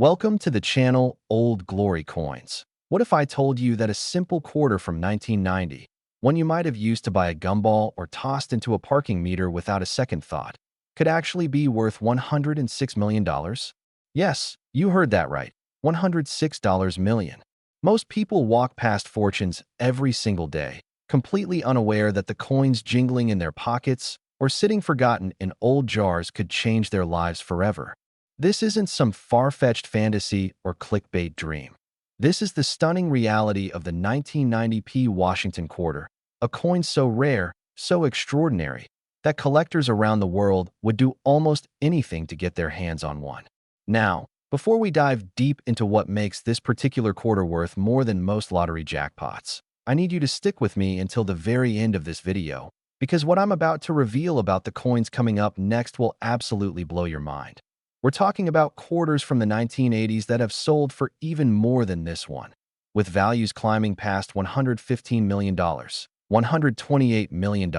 Welcome to the channel Old Glory Coins. What if I told you that a simple quarter from 1990, one you might have used to buy a gumball or tossed into a parking meter without a second thought, could actually be worth $106 million? Yes, you heard that right, $106 million. Most people walk past fortunes every single day, completely unaware that the coins jingling in their pockets or sitting forgotten in old jars could change their lives forever. This isn't some far-fetched fantasy or clickbait dream. This is the stunning reality of the 1990p Washington quarter, a coin so rare, so extraordinary, that collectors around the world would do almost anything to get their hands on one. Now, before we dive deep into what makes this particular quarter worth more than most lottery jackpots, I need you to stick with me until the very end of this video, because what I'm about to reveal about the coins coming up next will absolutely blow your mind. We're talking about quarters from the 1980s that have sold for even more than this one, with values climbing past $115 million, $128 million,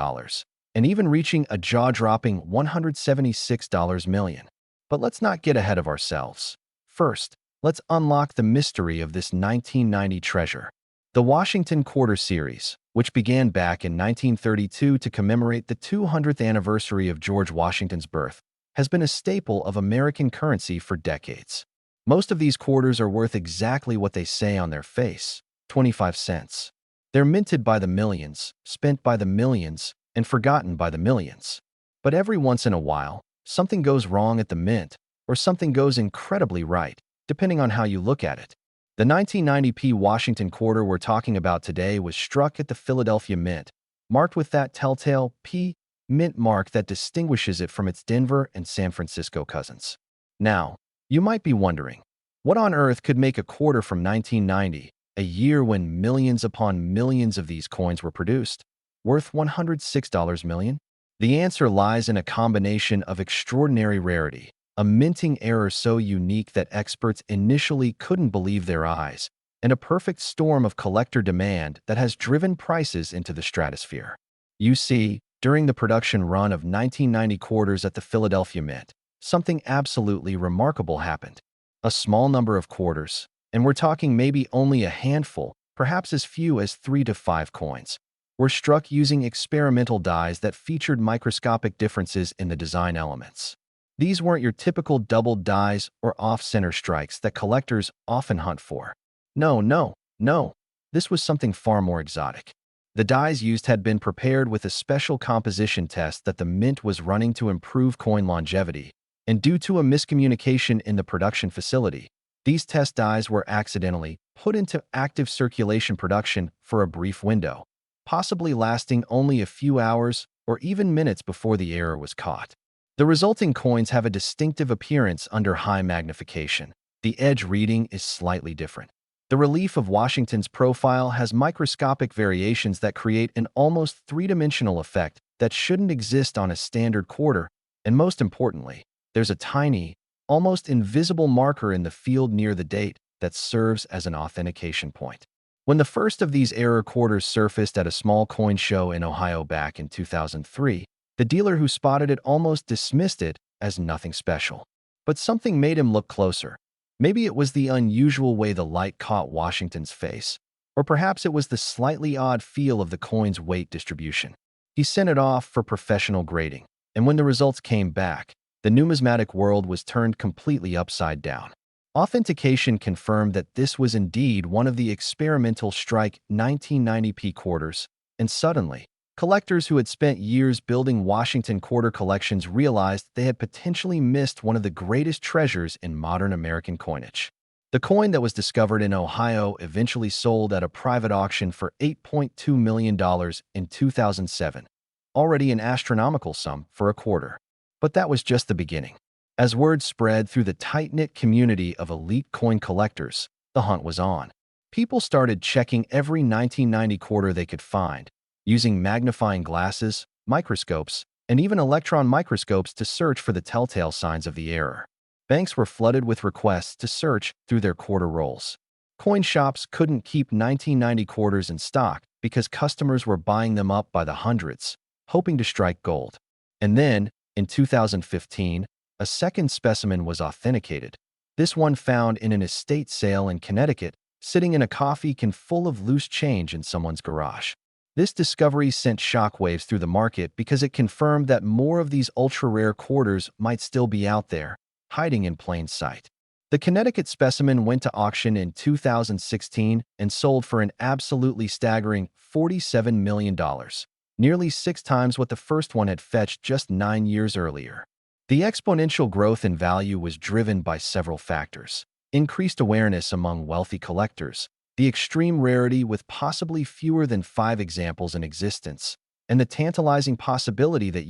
and even reaching a jaw-dropping $176 million. But let's not get ahead of ourselves. First, let's unlock the mystery of this 1990 treasure. The Washington Quarter Series, which began back in 1932 to commemorate the 200th anniversary of George Washington's birth, has been a staple of American currency for decades. Most of these quarters are worth exactly what they say on their face, 25 cents. They're minted by the millions, spent by the millions, and forgotten by the millions. But every once in a while, something goes wrong at the mint, or something goes incredibly right, depending on how you look at it. The 1990p Washington quarter we're talking about today was struck at the Philadelphia Mint, marked with that telltale P mint mark that distinguishes it from its Denver and San Francisco cousins. Now, you might be wondering, what on earth could make a quarter from 1990, a year when millions upon millions of these coins were produced, worth $106 million? The answer lies in a combination of extraordinary rarity, a minting error so unique that experts initially couldn't believe their eyes, and a perfect storm of collector demand that has driven prices into the stratosphere. You see, during the production run of 1990 quarters at the Philadelphia Mint, something absolutely remarkable happened. A small number of quarters, and we're talking maybe only a handful, perhaps as few as 3 to 5 coins, were struck using experimental dies that featured microscopic differences in the design elements. These weren't your typical doubled dies or off-center strikes that collectors often hunt for. No. This was something far more exotic. The dies used had been prepared with a special composition test that the Mint was running to improve coin longevity, and due to a miscommunication in the production facility, these test dies were accidentally put into active circulation production for a brief window, possibly lasting only a few hours or even minutes before the error was caught. The resulting coins have a distinctive appearance under high magnification. The edge reading is slightly different. The relief of Washington's profile has microscopic variations that create an almost three-dimensional effect that shouldn't exist on a standard quarter, and most importantly, there's a tiny, almost invisible marker in the field near the date that serves as an authentication point. When the first of these error quarters surfaced at a small coin show in Ohio back in 2003, the dealer who spotted it almost dismissed it as nothing special. But something made him look closer. Maybe it was the unusual way the light caught Washington's face, or perhaps it was the slightly odd feel of the coin's weight distribution. He sent it off for professional grading, and when the results came back, the numismatic world was turned completely upside down. Authentication confirmed that this was indeed one of the experimental strike 1990p quarters, and suddenly, collectors who had spent years building Washington quarter collections realized they had potentially missed one of the greatest treasures in modern American coinage. The coin that was discovered in Ohio eventually sold at a private auction for $8.2 million in 2007, already an astronomical sum for a quarter. But that was just the beginning. As word spread through the tight-knit community of elite coin collectors, the hunt was on. People started checking every 1990 quarter they could find, using magnifying glasses, microscopes, and even electron microscopes to search for the telltale signs of the error. Banks were flooded with requests to search through their quarter rolls. Coin shops couldn't keep 1990 quarters in stock because customers were buying them up by the hundreds, hoping to strike gold. And then, in 2015, a second specimen was authenticated, This one found in an estate sale in Connecticut, sitting in a coffee can full of loose change in someone's garage. This discovery sent shockwaves through the market because it confirmed that more of these ultra-rare quarters might still be out there, hiding in plain sight. The Connecticut specimen went to auction in 2016 and sold for an absolutely staggering $47 million, nearly 6 times what the first one had fetched just 9 years earlier. The exponential growth in value was driven by several factors: increased awareness among wealthy collectors, the extreme rarity with possibly fewer than 5 examples in existence, and the tantalizing possibility that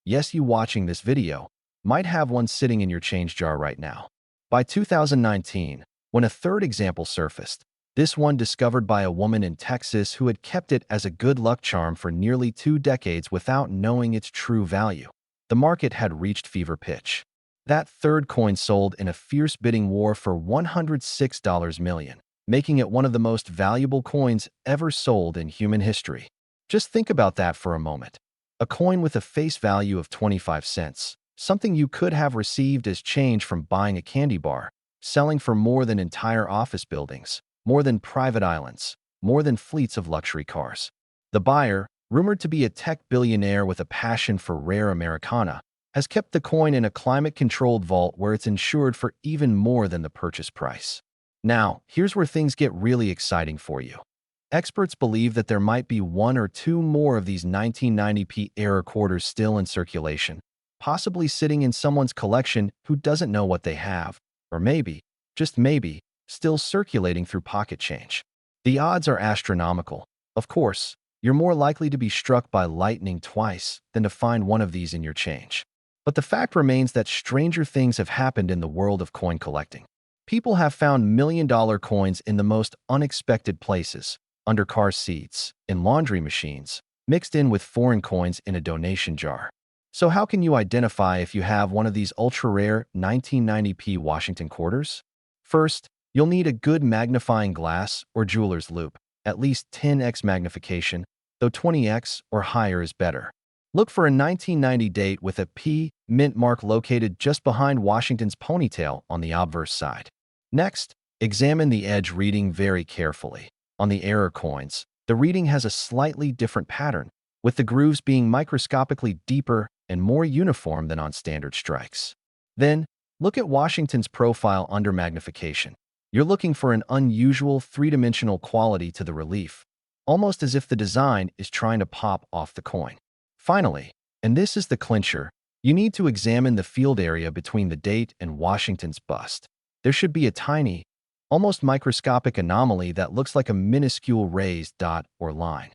yes, you watching this video, might have one sitting in your change jar right now. By 2019, when a third example surfaced, this one discovered by a woman in Texas who had kept it as a good luck charm for nearly 2 decades without knowing its true value, the market had reached fever pitch. That third coin sold in a fierce bidding war for $106 million, making it one of the most valuable coins ever sold in human history. Just think about that for a moment. A coin with a face value of 25 cents, something you could have received as change from buying a candy bar, selling for more than entire office buildings, more than private islands, more than fleets of luxury cars. The buyer, rumored to be a tech billionaire with a passion for rare Americana, has kept the coin in a climate-controlled vault where it's insured for even more than the purchase price. Now, here's where things get really exciting for you. Experts believe that there might be 1 or 2 more of these 1990p era quarters still in circulation, possibly sitting in someone's collection who doesn't know what they have, or maybe, just maybe, still circulating through pocket change. The odds are astronomical. Of course, you're more likely to be struck by lightning twice than to find one of these in your change. But the fact remains that stranger things have happened in the world of coin collecting. People have found million-dollar coins in the most unexpected places: under car seats, in laundry machines, mixed in with foreign coins in a donation jar. So how can you identify if you have one of these ultra-rare 1990p Washington quarters? First, you'll need a good magnifying glass or jeweler's loupe, at least 10x magnification, though 20x or higher is better. Look for a 1990 date with a P mint mark located just behind Washington's ponytail on the obverse side. Next, examine the edge reading very carefully. On the error coins, the reading has a slightly different pattern, with the grooves being microscopically deeper and more uniform than on standard strikes. Then, look at Washington's profile under magnification. You're looking for an unusual 3-dimensional quality to the relief, almost as if the design is trying to pop off the coin. Finally, and this is the clincher, you need to examine the field area between the date and Washington's bust. There should be a tiny, almost microscopic anomaly that looks like a minuscule raised dot or line,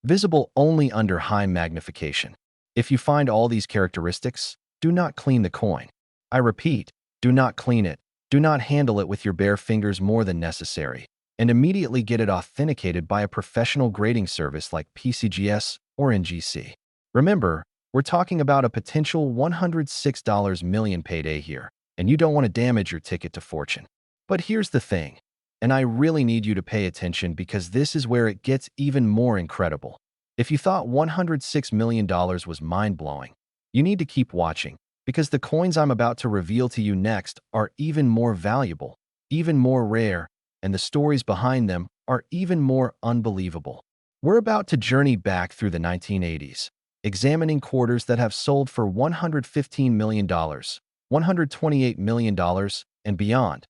visible only under high magnification. If you find all these characteristics, do not clean the coin. I repeat, do not clean it. Do not handle it with your bare fingers more than necessary, and immediately get it authenticated by a professional grading service like PCGS or NGC. Remember, we're talking about a potential $106 million payday here, and you don't want to damage your ticket to fortune. But here's the thing, and I really need you to pay attention because this is where it gets even more incredible. If you thought $106 million was mind-blowing, you need to keep watching, because the coins I'm about to reveal to you next are even more valuable, even more rare, and the stories behind them are even more unbelievable. We're about to journey back through the 1980s, examining quarters that have sold for $115 million, $128 million, and beyond.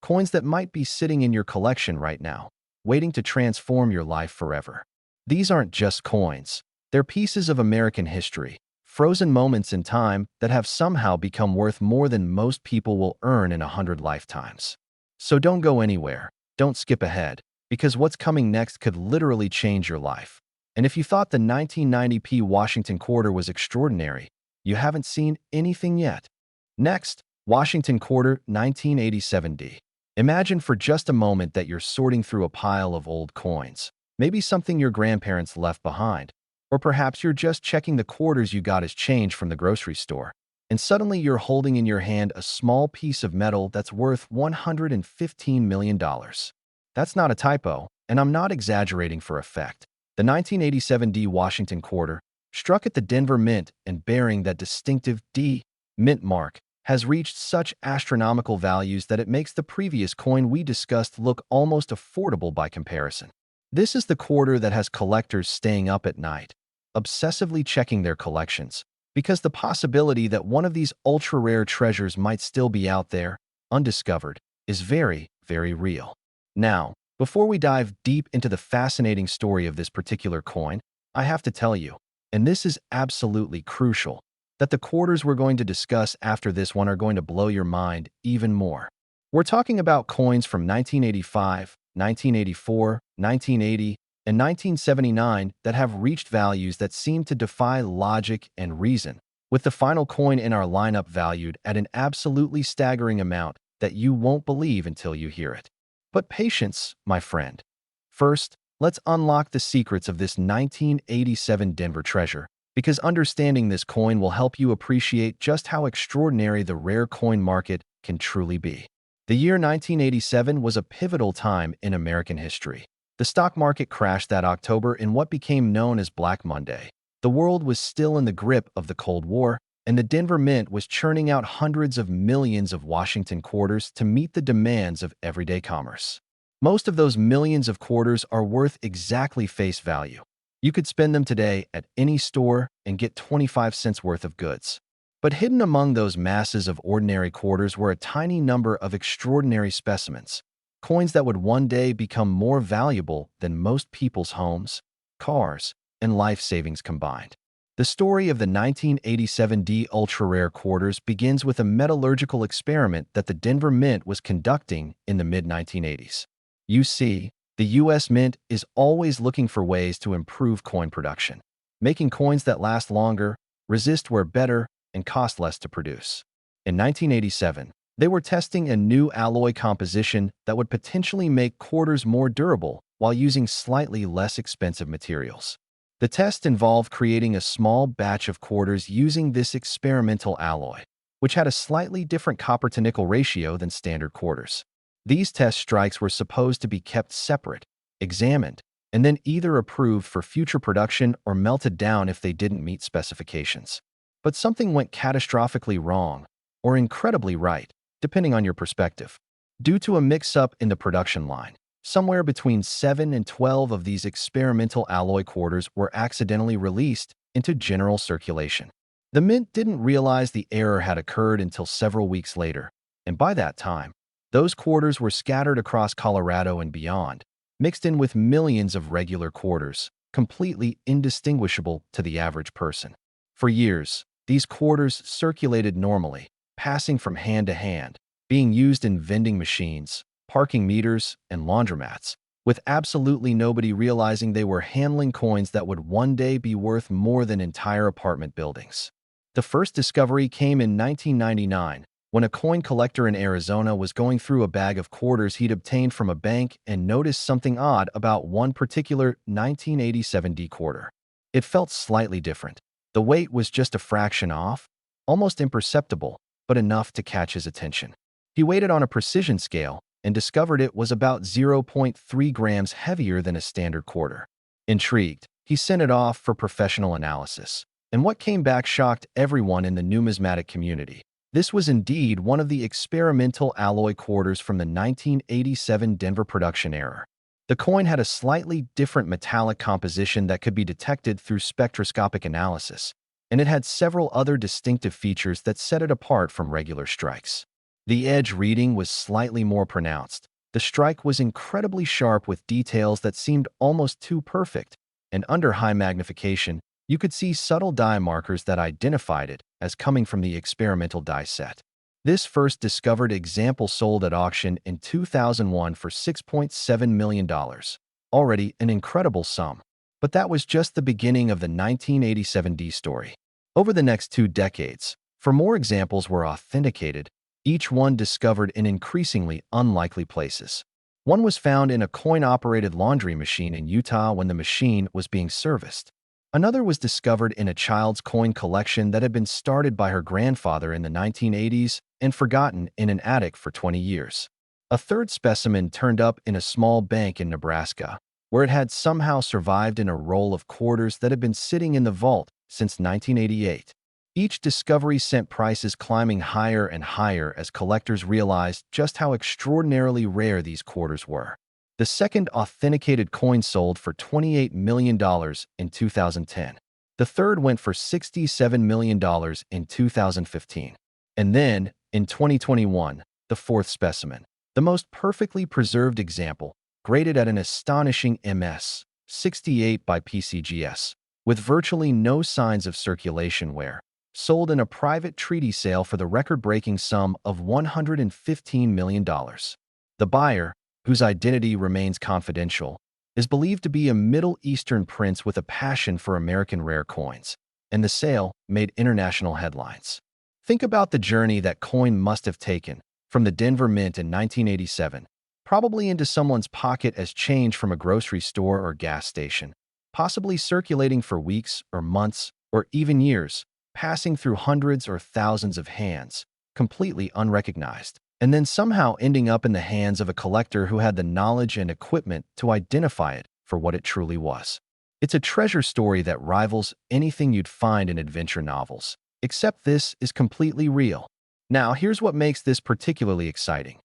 Coins that might be sitting in your collection right now, waiting to transform your life forever. These aren't just coins. They're pieces of American history, frozen moments in time that have somehow become worth more than most people will earn in 100 lifetimes. So don't go anywhere. Don't skip ahead, because what's coming next could literally change your life. And if you thought the 1990p Washington quarter was extraordinary, you haven't seen anything yet. Next, Washington quarter 1987D. Imagine for just a moment that you're sorting through a pile of old coins, maybe something your grandparents left behind, or perhaps you're just checking the quarters you got as change from the grocery store, and suddenly you're holding in your hand a small piece of metal that's worth $115 million. That's not a typo, and I'm not exaggerating for effect. The 1987D Washington quarter, struck at the Denver Mint and bearing that distinctive D mint mark, has reached such astronomical values that it makes the previous coin we discussed look almost affordable by comparison. This is the quarter that has collectors staying up at night, obsessively checking their collections, because the possibility that one of these ultra-rare treasures might still be out there, undiscovered, is very, very real. Now, before we dive deep into the fascinating story of this particular coin, I have to tell you, and this is absolutely crucial, that the quarters we're going to discuss after this one are going to blow your mind even more. We're talking about coins from 1985, 1984, 1980, and 1979 that have reached values that seem to defy logic and reason, with the final coin in our lineup valued at an absolutely staggering amount that you won't believe until you hear it. But patience, my friend. First, let's unlock the secrets of this 1987 Denver treasure, because understanding this coin will help you appreciate just how extraordinary the rare coin market can truly be. The year 1987 was a pivotal time in American history. The stock market crashed that October in what became known as Black Monday. The world was still in the grip of the Cold War, and the Denver Mint was churning out hundreds of millions of Washington quarters to meet the demands of everyday commerce. Most of those millions of quarters are worth exactly face value. You could spend them today at any store and get 25 cents worth of goods. But hidden among those masses of ordinary quarters were a tiny number of extraordinary specimens, coins that would one day become more valuable than most people's homes, cars, and life savings combined. The story of the 1987 D ultra-rare quarters begins with a metallurgical experiment that the Denver Mint was conducting in the mid-1980s. You see, the U.S. Mint is always looking for ways to improve coin production, making coins that last longer, resist wear better, and cost less to produce. In 1987, they were testing a new alloy composition that would potentially make quarters more durable while using slightly less expensive materials. The test involved creating a small batch of quarters using this experimental alloy, which had a slightly different copper-to-nickel ratio than standard quarters. These test strikes were supposed to be kept separate, examined, and then either approved for future production or melted down if they didn't meet specifications. But something went catastrophically wrong, or incredibly right, depending on your perspective. Due to a mix-up in the production line, somewhere between 7 and 12 of these experimental alloy quarters were accidentally released into general circulation. The Mint didn't realize the error had occurred until several weeks later, and by that time, those quarters were scattered across Colorado and beyond, mixed in with millions of regular quarters, completely indistinguishable to the average person. For years, these quarters circulated normally, passing from hand to hand, being used in vending machines, parking meters, and laundromats, with absolutely nobody realizing they were handling coins that would one day be worth more than entire apartment buildings. The first discovery came in 1999, when a coin collector in Arizona was going through a bag of quarters he'd obtained from a bank and noticed something odd about one particular 1987 D quarter. It felt slightly different. The weight was just a fraction off, almost imperceptible, but enough to catch his attention. He weighed it on a precision scale and discovered it was about 0.3 grams heavier than a standard quarter. Intrigued, he sent it off for professional analysis, and what came back shocked everyone in the numismatic community. This was indeed one of the experimental alloy quarters from the 1987 Denver production era. The coin had a slightly different metallic composition that could be detected through spectroscopic analysis, and it had several other distinctive features that set it apart from regular strikes. The edge reading was slightly more pronounced. The strike was incredibly sharp with details that seemed almost too perfect, and under high magnification, you could see subtle die markers that identified it as coming from the experimental die set. This first discovered example sold at auction in 2001 for $6.7 million, already an incredible sum. But that was just the beginning of the 1987 D story. Over the next 2 decades, for more examples were authenticated, each one discovered in increasingly unlikely places. One was found in a coin-operated laundry machine in Utah when the machine was being serviced. Another was discovered in a child's coin collection that had been started by her grandfather in the 1980s and forgotten in an attic for 20 years. A third specimen turned up in a small bank in Nebraska, where it had somehow survived in a roll of quarters that had been sitting in the vault since 1988. Each discovery sent prices climbing higher and higher as collectors realized just how extraordinarily rare these quarters were. The second authenticated coin sold for $28 million in 2010. The third went for $67 million in 2015. And then, in 2021, the fourth specimen, the most perfectly preserved example, graded at an astonishing MS 68 by PCGS, with virtually no signs of circulation wear, sold in a private treaty sale for the record-breaking sum of $115 million. The buyer, whose identity remains confidential, is believed to be a Middle Eastern prince with a passion for American rare coins, and the sale made international headlines. Think about the journey that coin must have taken from the Denver Mint in 1987, probably into someone's pocket as change from a grocery store or gas station, possibly circulating for weeks or months or even years, passing through hundreds or thousands of hands, completely unrecognized, and then somehow ending up in the hands of a collector who had the knowledge and equipment to identify it for what it truly was. It's a treasure story that rivals anything you'd find in adventure novels, except this is completely real. Now, here's what makes this particularly exciting.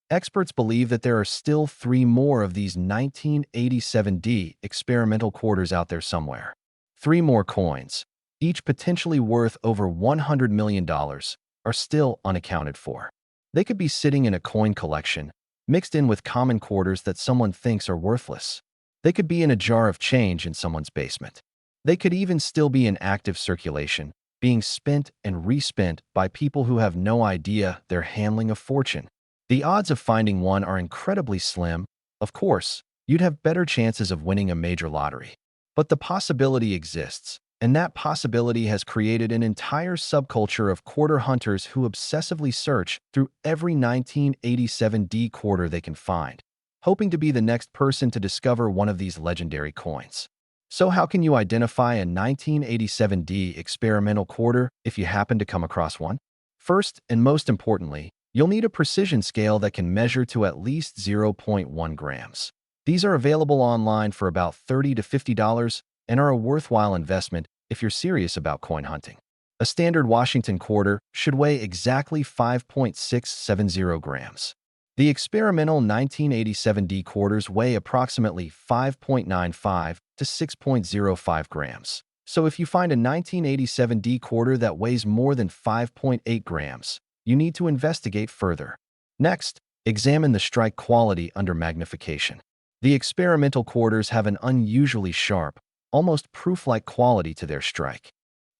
Experts believe that there are still 3 more of these 1987D experimental quarters out there somewhere. 3 more coins, each potentially worth over $100 million, are still unaccounted for. They could be sitting in a coin collection, mixed in with common quarters that someone thinks are worthless. They could be in a jar of change in someone's basement. They could even still be in active circulation, being spent and respent by people who have no idea they're handling a fortune. The odds of finding one are incredibly slim. Of course, you'd have better chances of winning a major lottery. But the possibility exists, and that possibility has created an entire subculture of quarter hunters who obsessively search through every 1987D quarter they can find, hoping to be the next person to discover one of these legendary coins. So how can you identify a 1987D experimental quarter if you happen to come across one? First, and most importantly, you'll need a precision scale that can measure to at least 0.1 grams. These are available online for about $30 to $50 and are a worthwhile investment if you're serious about coin hunting. A standard Washington quarter should weigh exactly 5.670 grams. The experimental 1987D quarters weigh approximately 5.95 to 6.05 grams. So if you find a 1987D quarter that weighs more than 5.8 grams, you need to investigate further. Next, examine the strike quality under magnification. The experimental quarters have an unusually sharp, almost proof-like quality to their strike,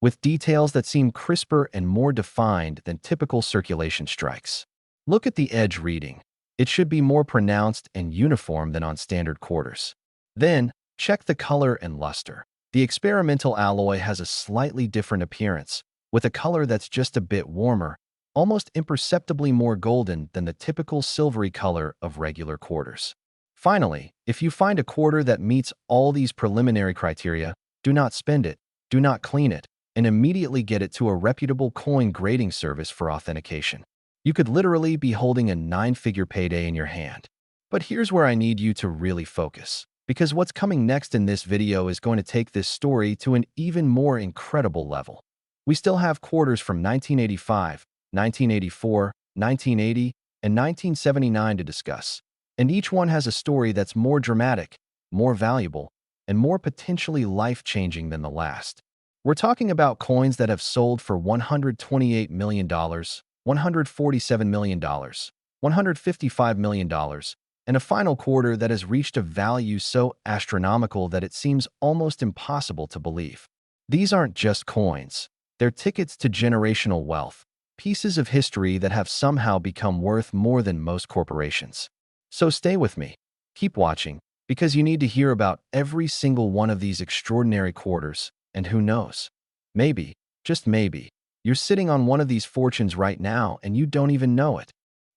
with details that seem crisper and more defined than typical circulation strikes. Look at the edge reading. It should be more pronounced and uniform than on standard quarters. Then, check the color and luster. The experimental alloy has a slightly different appearance, with a color that's just a bit warmer, almost imperceptibly more golden than the typical silvery color of regular quarters. Finally, if you find a quarter that meets all these preliminary criteria, do not spend it, do not clean it, and immediately get it to a reputable coin grading service for authentication. You could literally be holding a 9-figure payday in your hand. But here's where I need you to really focus, because what's coming next in this video is going to take this story to an even more incredible level. We still have quarters from 1985, 1984, 1980, and 1979 to discuss, and each one has a story that's more dramatic, more valuable, and more potentially life-changing than the last. We're talking about coins that have sold for $128 million, $147 million, $155 million, and a final quarter that has reached a value so astronomical that it seems almost impossible to believe. These aren't just coins. They're tickets to generational wealth, pieces of history that have somehow become worth more than most corporations. So stay with me. Keep watching, because you need to hear about every single one of these extraordinary quarters, and who knows? Maybe, just maybe, you're sitting on one of these fortunes right now and you don't even know it.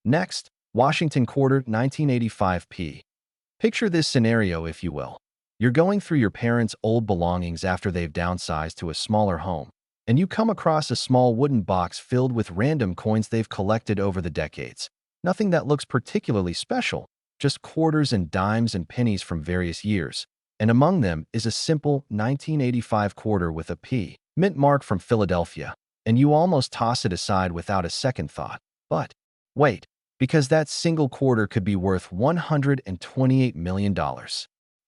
Next, Washington Quarter 1985p. Picture this scenario, if you will. You're going through your parents' old belongings after they've downsized to a smaller home, and you come across a small wooden box filled with random coins they've collected over the decades. Nothing that looks particularly special, just quarters and dimes and pennies from various years. And among them is a simple 1985 quarter with a P mint mark from Philadelphia. and you almost toss it aside without a second thought. But wait, because that single quarter could be worth $128 million.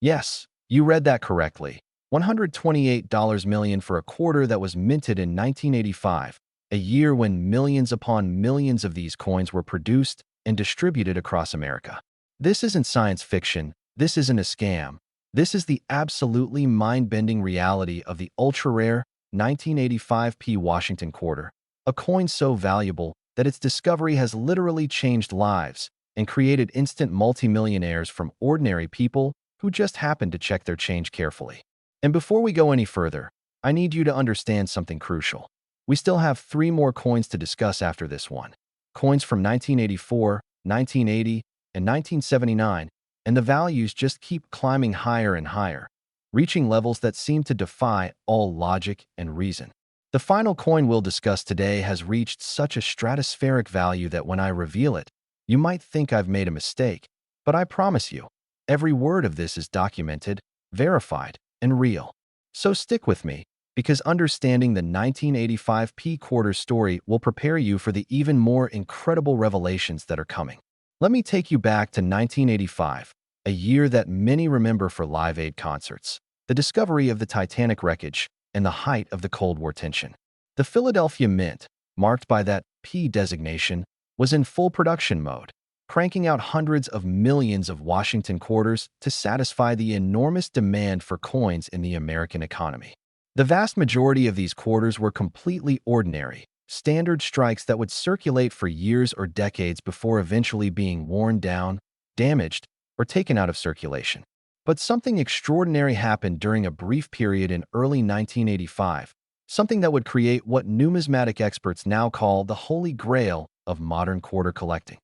Yes, you read that correctly. $128 million for a quarter that was minted in 1985, a year when millions upon millions of these coins were produced and distributed across America. This isn't science fiction. This isn't a scam. This is the absolutely mind-bending reality of the ultra-rare 1985p Washington quarter, a coin so valuable that its discovery has literally changed lives and created instant multimillionaires from ordinary people who just happened to check their change carefully. And before we go any further, I need you to understand something crucial. We still have 3 more coins to discuss after this one. Coins from 1984, 1980, and 1979, and the values just keep climbing higher and higher, reaching levels that seem to defy all logic and reason. The final coin we'll discuss today has reached such a stratospheric value that when I reveal it, you might think I've made a mistake, but I promise you, every word of this is documented, verified, and real. So stick with me, because understanding the 1985p quarter story will prepare you for the even more incredible revelations that are coming. Let me take you back to 1985, a year that many remember for Live Aid concerts, the discovery of the Titanic wreckage, and the height of the Cold War tension. The Philadelphia Mint, marked by that P designation, was in full production mode, cranking out hundreds of millions of Washington quarters to satisfy the enormous demand for coins in the American economy. The vast majority of these quarters were completely ordinary, standard strikes that would circulate for years or decades before eventually being worn down, damaged, or taken out of circulation. But something extraordinary happened during a brief period in early 1985, something that would create what numismatic experts now call the holy grail of modern quarter collecting.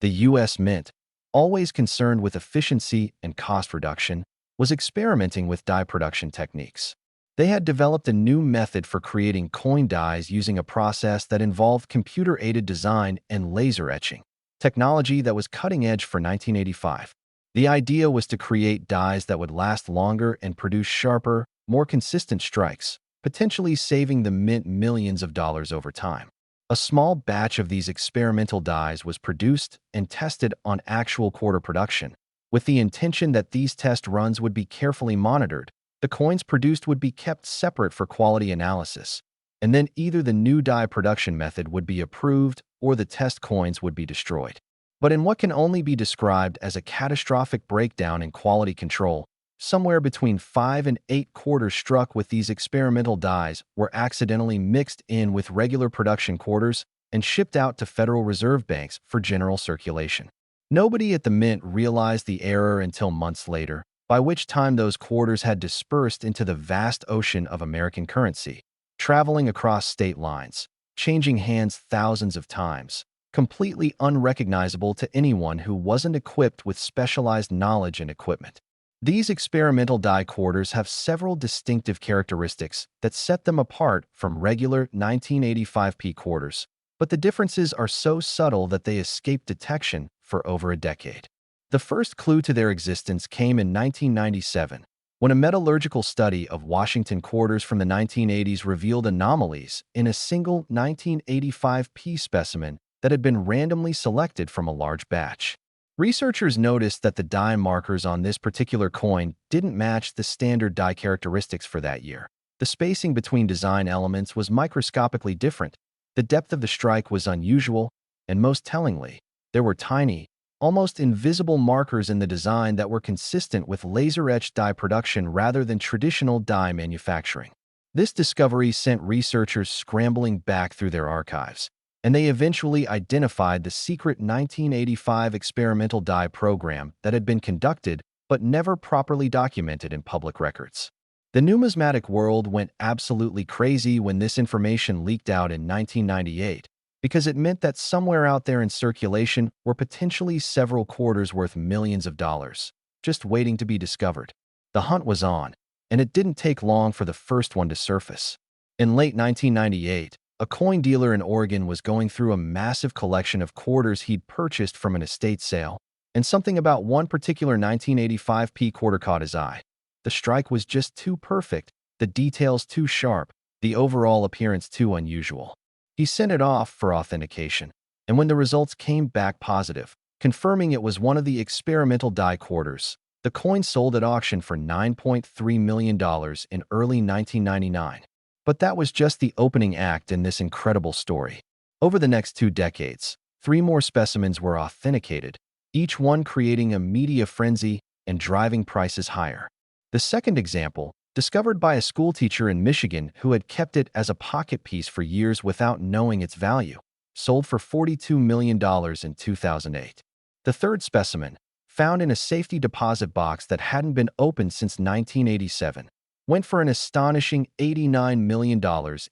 The U.S. Mint, always concerned with efficiency and cost reduction, was experimenting with die production techniques. They had developed a new method for creating coin dies using a process that involved computer-aided design and laser etching, technology that was cutting edge for 1985. The idea was to create dies that would last longer and produce sharper, more consistent strikes, potentially saving the mint millions of dollars over time. A small batch of these experimental dies was produced and tested on actual quarter production, with the intention that these test runs would be carefully monitored. The coins produced would be kept separate for quality analysis, and then either the new die production method would be approved or the test coins would be destroyed. But in what can only be described as a catastrophic breakdown in quality control, somewhere between 5 and 8 quarters struck with these experimental dies were accidentally mixed in with regular production quarters and shipped out to Federal Reserve banks for general circulation. Nobody at the Mint realized the error until months later, by which time those quarters had dispersed into the vast ocean of American currency, traveling across state lines, changing hands thousands of times, completely unrecognizable to anyone who wasn't equipped with specialized knowledge and equipment. These experimental die quarters have several distinctive characteristics that set them apart from regular 1985p quarters, but the differences are so subtle that they escape detection for over a decade. The first clue to their existence came in 1997, when a metallurgical study of Washington quarters from the 1980s revealed anomalies in a single 1985p specimen that had been randomly selected from a large batch. Researchers noticed that the die markers on this particular coin didn't match the standard die characteristics for that year. The spacing between design elements was microscopically different, the depth of the strike was unusual, and most tellingly, there were tiny, almost invisible markers in the design that were consistent with laser-etched die production rather than traditional die manufacturing. This discovery sent researchers scrambling back through their archives, and they eventually identified the secret 1985 experimental die program that had been conducted but never properly documented in public records. The numismatic world went absolutely crazy when this information leaked out in 1998, because it meant that somewhere out there in circulation were potentially several quarters worth millions of dollars, just waiting to be discovered. The hunt was on, and it didn't take long for the first one to surface. In late 1998, a coin dealer in Oregon was going through a massive collection of quarters he'd purchased from an estate sale, and something about one particular 1985p quarter caught his eye. The strike was just too perfect, the details too sharp, the overall appearance too unusual. He sent it off for authentication, and when the results came back positive, confirming it was one of the experimental die quarters, the coin sold at auction for $9.3 million in early 1999. But that was just the opening act in this incredible story. Over the next 2 decades, 3 more specimens were authenticated, each one creating a media frenzy and driving prices higher. The second example, discovered by a schoolteacher in Michigan who had kept it as a pocket piece for years without knowing its value, sold for $42 million in 2008. The third specimen, found in a safety deposit box that hadn't been opened since 1987, went for an astonishing $89 million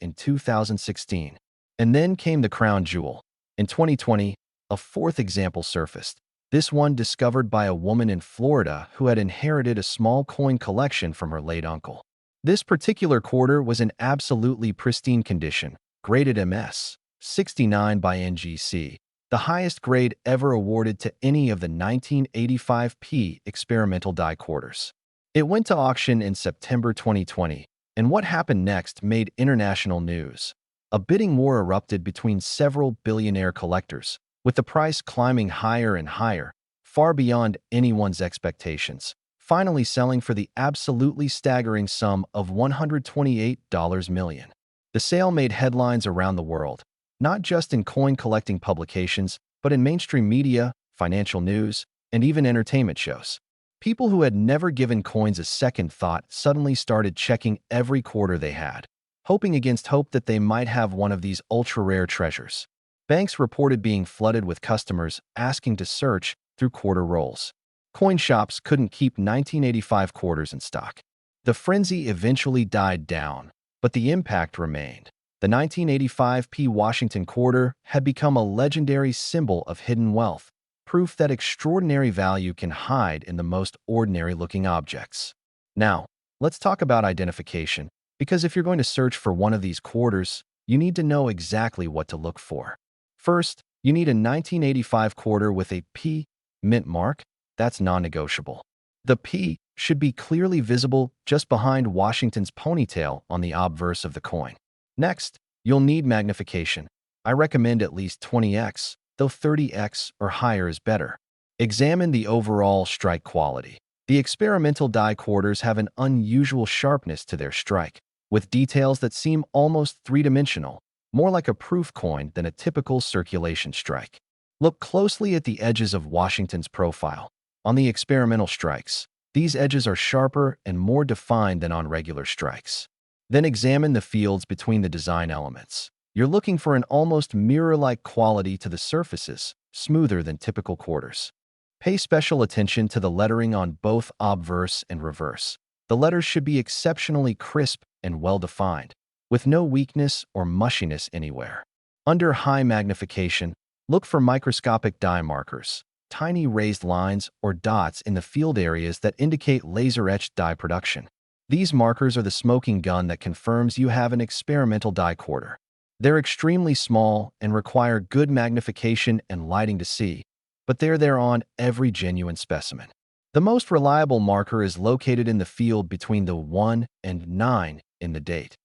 in 2016. And then came the crown jewel. In 2020, a fourth example surfaced, this one discovered by a woman in Florida who had inherited a small coin collection from her late uncle. This particular quarter was in absolutely pristine condition, graded MS 69 by NGC, the highest grade ever awarded to any of the 1985p experimental die quarters. It went to auction in September 2020, and what happened next made international news. A bidding war erupted between several billionaire collectors, with the price climbing higher and higher, far beyond anyone's expectations, finally selling for the absolutely staggering sum of $128 million. The sale made headlines around the world, not just in coin-collecting publications, but in mainstream media, financial news, and even entertainment shows. People who had never given coins a second thought suddenly started checking every quarter they had, hoping against hope that they might have one of these ultra-rare treasures. Banks reported being flooded with customers asking to search through quarter rolls. Coin shops couldn't keep 1985 quarters in stock. The frenzy eventually died down, but the impact remained. The 1985p Washington quarter had become a legendary symbol of hidden wealth, proof that extraordinary value can hide in the most ordinary-looking objects. Now, let's talk about identification, because if you're going to search for one of these quarters, you need to know exactly what to look for. First, you need a 1985 quarter with a P mint mark. That's non-negotiable. The P should be clearly visible just behind Washington's ponytail on the obverse of the coin. Next, you'll need magnification. I recommend at least 20x, though 30x or higher is better. Examine the overall strike quality. The experimental die quarters have an unusual sharpness to their strike, with details that seem almost three-dimensional, more like a proof coin than a typical circulation strike. Look closely at the edges of Washington's profile. On the experimental strikes, these edges are sharper and more defined than on regular strikes. Then examine the fields between the design elements. You're looking for an almost mirror-like quality to the surfaces, smoother than typical quarters. Pay special attention to the lettering on both obverse and reverse. The letters should be exceptionally crisp and well-defined, with no weakness or mushiness anywhere. Under high magnification, look for microscopic die markers, tiny raised lines or dots in the field areas that indicate laser-etched die production. These markers are the smoking gun that confirms you have an experimental die quarter. They're extremely small and require good magnification and lighting to see, but they're there on every genuine specimen. The most reliable marker is located in the field between the 1 and 9 in the date.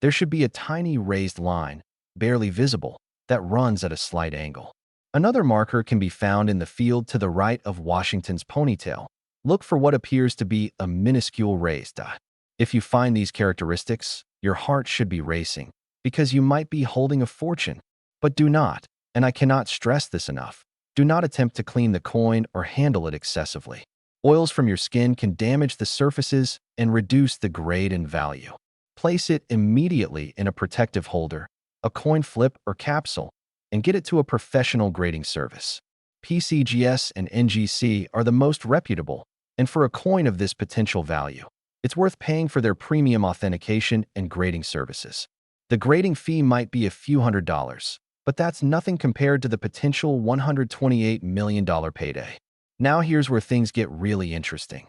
There should be a tiny raised line, barely visible, that runs at a slight angle. Another marker can be found in the field to the right of Washington's ponytail. Look for what appears to be a minuscule raised dot. If you find these characteristics, your heart should be racing, because you might be holding a fortune. But do not, and I cannot stress this enough, do not attempt to clean the coin or handle it excessively. Oils from your skin can damage the surfaces and reduce the grade and value. Place it immediately in a protective holder, a coin flip or capsule, and get it to a professional grading service. PCGS and NGC are the most reputable, and for a coin of this potential value, it's worth paying for their premium authentication and grading services. The grading fee might be a few $100s, but that's nothing compared to the potential $128 million payday. Now here's where things get really interesting.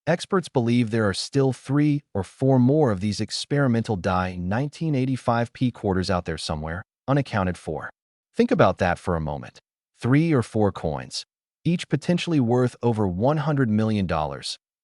Experts believe there are still 3 or 4 more of these experimental die 1985p quarters out there somewhere, unaccounted for. Think about that for a moment. 3 or 4 coins, each potentially worth over $100 million,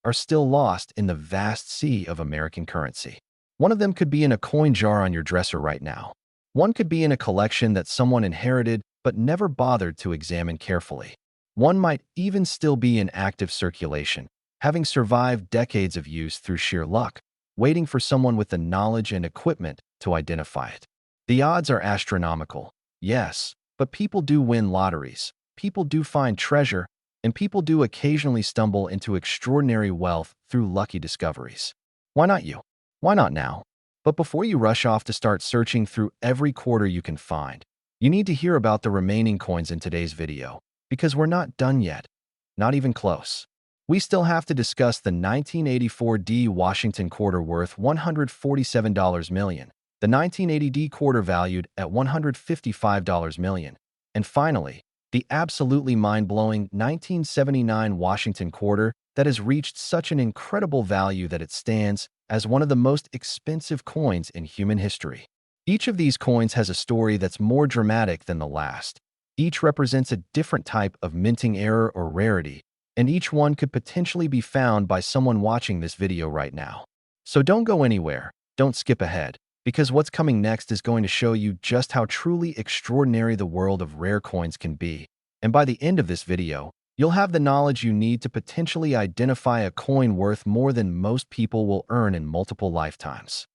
are still lost in the vast sea of American currency. One of them could be in a coin jar on your dresser right now. One could be in a collection that someone inherited but never bothered to examine carefully. One might even still be in active circulation, having survived decades of use through sheer luck, waiting for someone with the knowledge and equipment to identify it. The odds are astronomical, yes, but people do win lotteries, people do find treasure, and people do occasionally stumble into extraordinary wealth through lucky discoveries. Why not you? Why not now? But before you rush off to start searching through every quarter you can find, you need to hear about the remaining coins in today's video, because we're not done yet. Not even close. We still have to discuss the 1984 D Washington quarter worth $147 million, the 1980 D quarter valued at $155 million, and finally, the absolutely mind-blowing 1979 Washington quarter that has reached such an incredible value that it stands as one of the most expensive coins in human history. Each of these coins has a story that's more dramatic than the last. Each represents a different type of minting error or rarity, and each one could potentially be found by someone watching this video right now. So don't go anywhere, don't skip ahead, because what's coming next is going to show you just how truly extraordinary the world of rare coins can be. And by the end of this video, you'll have the knowledge you need to potentially identify a coin worth more than most people will earn in multiple lifetimes.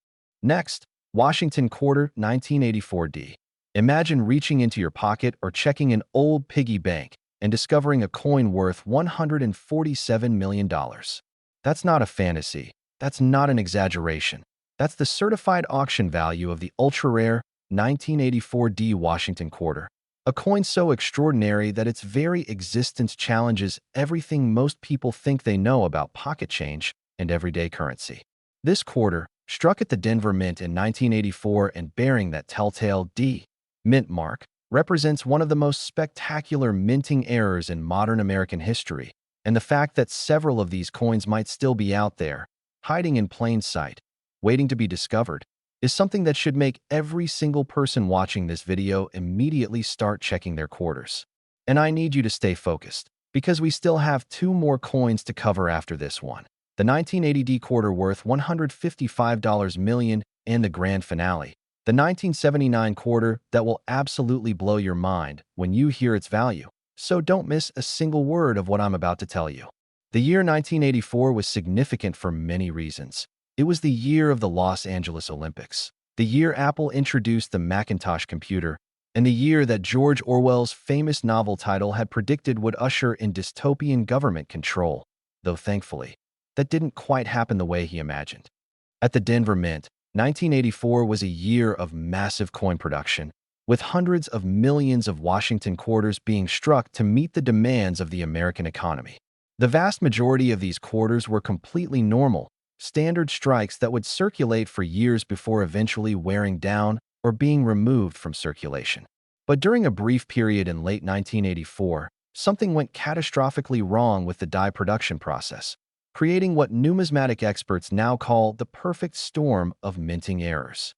Next, Washington Quarter 1984D. Imagine reaching into your pocket or checking an old piggy bank and discovering a coin worth $147 million. That's not a fantasy. That's not an exaggeration. That's the certified auction value of the ultra-rare 1984D Washington Quarter. A coin so extraordinary that its very existence challenges everything most people think they know about pocket change and everyday currency. This quarter, struck at the Denver Mint in 1984 and bearing that telltale D Mint mark, represents one of the most spectacular minting errors in modern American history, and the fact that several of these coins might still be out there, hiding in plain sight, waiting to be discovered, is something that should make every single person watching this video immediately start checking their quarters. And I need you to stay focused, because we still have two more coins to cover after this one. The 1980D quarter worth $155 million and the grand finale, the 1979 quarter that will absolutely blow your mind when you hear its value. So don't miss a single word of what I'm about to tell you. The year 1984 was significant for many reasons. It was the year of the Los Angeles Olympics, the year Apple introduced the Macintosh computer, and the year that George Orwell's famous novel title had predicted would usher in dystopian government control, though thankfully, that didn't quite happen the way he imagined. At the Denver Mint, 1984 was a year of massive coin production, with hundreds of millions of Washington quarters being struck to meet the demands of the American economy. The vast majority of these quarters were completely normal, standard strikes that would circulate for years before eventually wearing down or being removed from circulation. But during a brief period in late 1984, something went catastrophically wrong with the die production process, creating what numismatic experts now call the perfect storm of minting errors.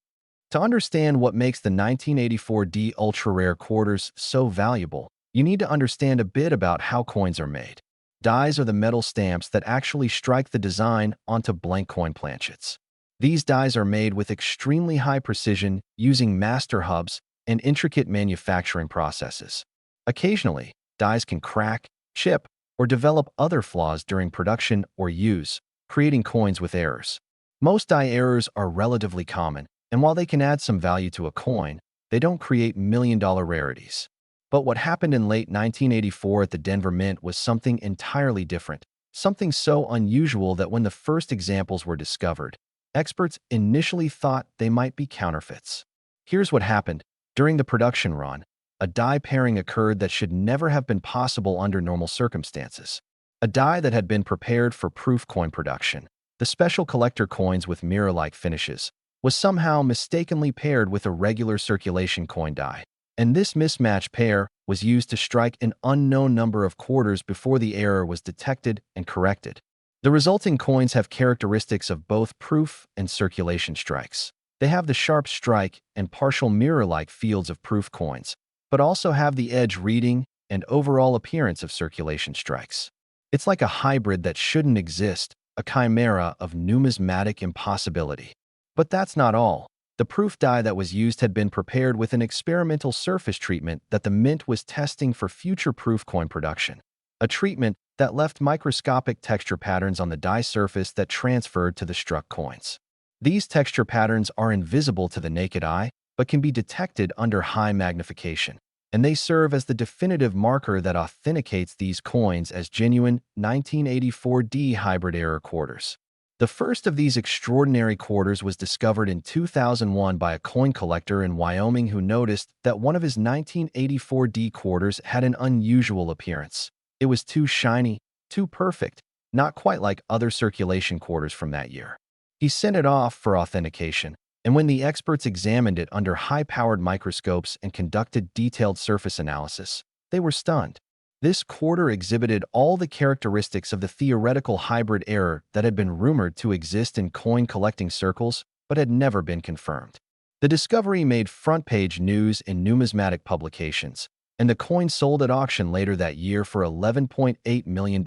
To understand what makes the 1984D ultra-rare quarters so valuable, you need to understand a bit about how coins are made. Dies are the metal stamps that actually strike the design onto blank coin planchets. These dies are made with extremely high precision using master hubs and intricate manufacturing processes. Occasionally, dies can crack, chip, or develop other flaws during production or use, creating coins with errors. Most die errors are relatively common, and while they can add some value to a coin, they don't create million-dollar rarities. But what happened in late 1984 at the Denver Mint was something entirely different, something so unusual that when the first examples were discovered, experts initially thought they might be counterfeits. Here's what happened. During the production run, a die pairing occurred that should never have been possible under normal circumstances. A die that had been prepared for proof coin production, the special collector coins with mirror-like finishes, was somehow mistakenly paired with a regular circulation coin die. And this mismatched pair was used to strike an unknown number of quarters before the error was detected and corrected. The resulting coins have characteristics of both proof and circulation strikes. They have the sharp strike and partial mirror-like fields of proof coins, but also have the edge reading and overall appearance of circulation strikes. It's like a hybrid that shouldn't exist, a chimera of numismatic impossibility. But that's not all. The proof die that was used had been prepared with an experimental surface treatment that the mint was testing for future proof coin production. A treatment that left microscopic texture patterns on the die surface that transferred to the struck coins. These texture patterns are invisible to the naked eye, but can be detected under high magnification, and they serve as the definitive marker that authenticates these coins as genuine 1984D hybrid error quarters. The first of these extraordinary quarters was discovered in 2001 by a coin collector in Wyoming who noticed that one of his 1984D quarters had an unusual appearance. It was too shiny, too perfect, not quite like other circulation quarters from that year. He sent it off for authentication, and when the experts examined it under high-powered microscopes and conducted detailed surface analysis, they were stunned. This quarter exhibited all the characteristics of the theoretical hybrid error that had been rumored to exist in coin-collecting circles but had never been confirmed. The discovery made front-page news in numismatic publications, and the coin sold at auction later that year for $11.8 million,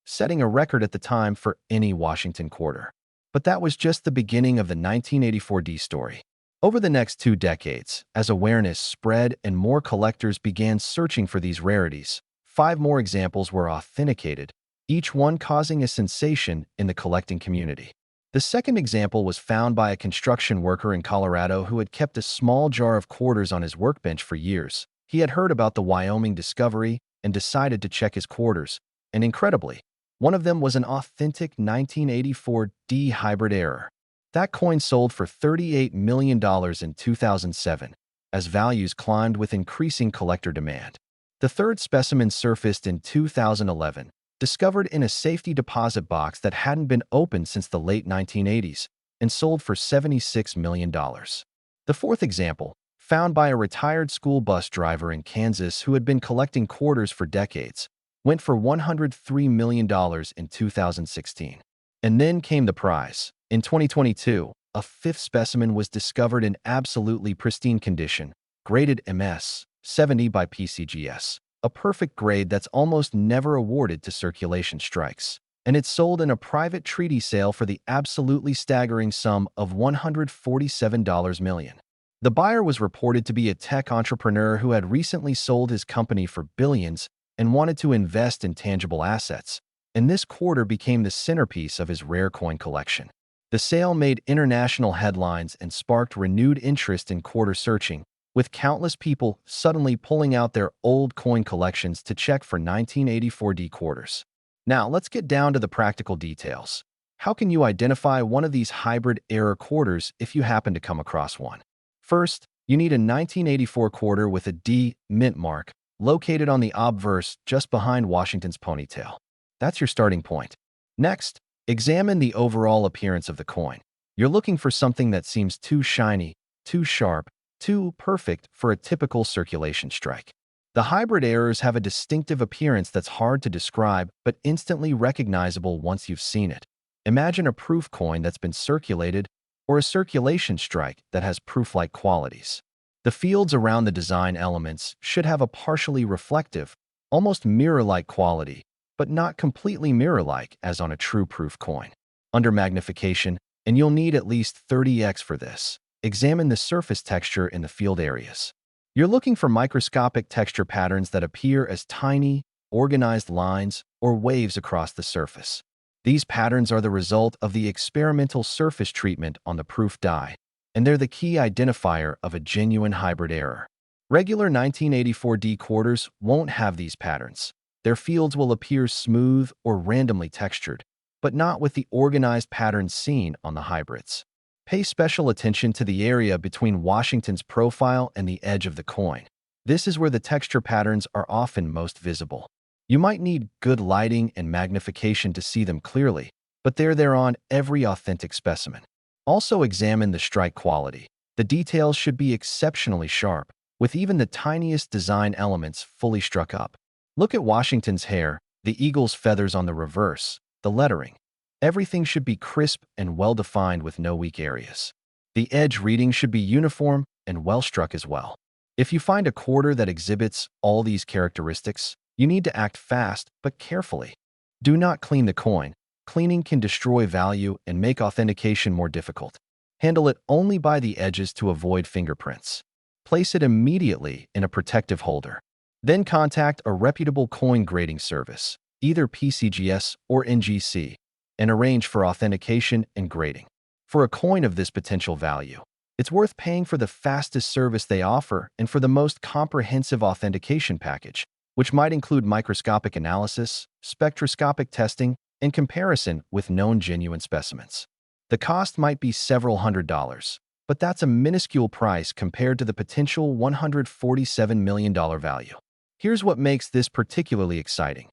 setting a record at the time for any Washington quarter. But that was just the beginning of the 1984D story. Over the next 2 decades, as awareness spread and more collectors began searching for these rarities, 5 more examples were authenticated, each one causing a sensation in the collecting community. The second example was found by a construction worker in Colorado who had kept a small jar of quarters on his workbench for years. He had heard about the Wyoming discovery and decided to check his quarters, and incredibly, one of them was an authentic 1984D hybrid error. That coin sold for $38 million in 2007, as values climbed with increasing collector demand. The third specimen surfaced in 2011, discovered in a safety deposit box that hadn't been opened since the late 1980s, and sold for $76 million. The fourth example, found by a retired school bus driver in Kansas who had been collecting quarters for decades, went for $103 million in 2016. And then came the prize. In 2022, a fifth specimen was discovered in absolutely pristine condition, graded MS 70 by PCGS, a perfect grade that's almost never awarded to circulation strikes. And it sold in a private treaty sale for the absolutely staggering sum of $147 million. The buyer was reported to be a tech entrepreneur who had recently sold his company for billions and wanted to invest in tangible assets, and this quarter became the centerpiece of his rare coin collection. The sale made international headlines and sparked renewed interest in quarter searching, with countless people suddenly pulling out their old coin collections to check for 1984D quarters. Now, let's get down to the practical details. How can you identify one of these hybrid error quarters if you happen to come across one? First, you need a 1984 quarter with a D mint mark, located on the obverse just behind Washington's ponytail. That's your starting point. Next, examine the overall appearance of the coin. You're looking for something that seems too shiny, too sharp, too perfect for a typical circulation strike. The hybrid errors have a distinctive appearance that's hard to describe but instantly recognizable once you've seen it. Imagine a proof coin that's been circulated or a circulation strike that has proof-like qualities. The fields around the design elements should have a partially reflective, almost mirror-like quality, but not completely mirror-like as on a true proof coin. Under magnification, and you'll need at least 30x for this, examine the surface texture in the field areas. You're looking for microscopic texture patterns that appear as tiny, organized lines or waves across the surface. These patterns are the result of the experimental surface treatment on the proof die, and they're the key identifier of a genuine hybrid error. Regular 1984D quarters won't have these patterns. Their fields will appear smooth or randomly textured, but not with the organized patterns seen on the hybrids. Pay special attention to the area between Washington's profile and the edge of the coin. This is where the texture patterns are often most visible. You might need good lighting and magnification to see them clearly, but they're there on every authentic specimen. Also examine the strike quality. The details should be exceptionally sharp, with even the tiniest design elements fully struck up. Look at Washington's hair, the eagle's feathers on the reverse, the lettering. Everything should be crisp and well-defined with no weak areas. The edge reading should be uniform and well-struck as well. If you find a quarter that exhibits all these characteristics, you need to act fast but carefully. Do not clean the coin. Cleaning can destroy value and make authentication more difficult. Handle it only by the edges to avoid fingerprints. Place it immediately in a protective holder. Then contact a reputable coin grading service, either PCGS or NGC, and arrange for authentication and grading. For a coin of this potential value, it's worth paying for the fastest service they offer and for the most comprehensive authentication package, which might include microscopic analysis, spectroscopic testing, and comparison with known genuine specimens. The cost might be several $100s, but that's a minuscule price compared to the potential $147 million value. Here's what makes this particularly exciting.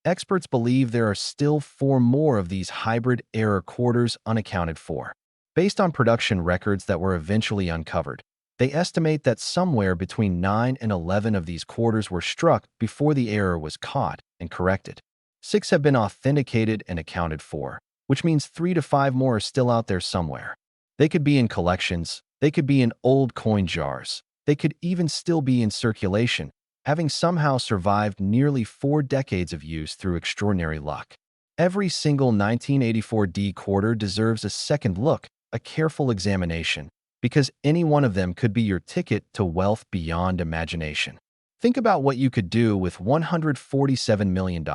Experts believe there are still 4 more of these hybrid error quarters unaccounted for. Based on production records that were eventually uncovered, they estimate that somewhere between 9 and 11 of these quarters were struck before the error was caught and corrected. 6 have been authenticated and accounted for, which means 3 to 5 more are still out there somewhere. They could be in collections, they could be in old coin jars, they could even still be in circulation, having somehow survived nearly 4 decades of use through extraordinary luck. Every single 1984D quarter deserves a second look, a careful examination, because any one of them could be your ticket to wealth beyond imagination. Think about what you could do with $147 million.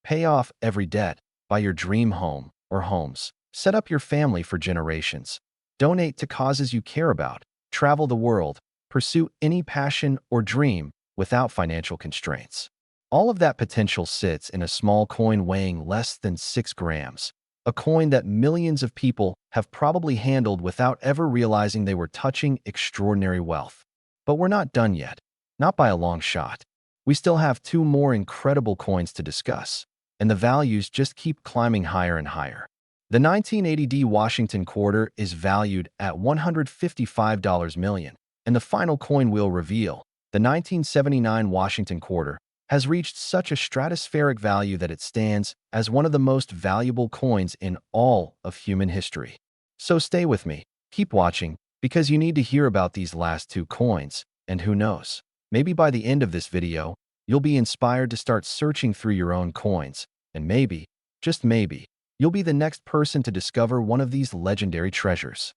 Pay off every debt, buy your dream home or homes, set up your family for generations, donate to causes you care about, travel the world, pursue any passion or dream without financial constraints. All of that potential sits in a small coin weighing less than 6 grams, a coin that millions of people have probably handled without ever realizing they were touching extraordinary wealth. But we're not done yet, not by a long shot. We still have 2 more incredible coins to discuss, and the values just keep climbing higher and higher. The 1980D Washington quarter is valued at $155 million, and the final coin we'll reveal, the 1979 Washington quarter, has reached such a stratospheric value that it stands as one of the most valuable coins in all of human history. So stay with me, keep watching, because you need to hear about these last 2 coins, and who knows, maybe by the end of this video, you'll be inspired to start searching through your own coins, and maybe, just maybe, you'll be the next person to discover one of these legendary treasures.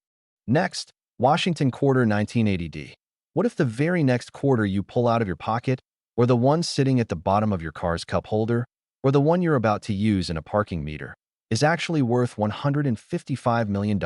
Next, Washington quarter 1980D. What if the very next quarter you pull out of your pocket, or the one sitting at the bottom of your car's cup holder, or the one you're about to use in a parking meter, is actually worth $155 million?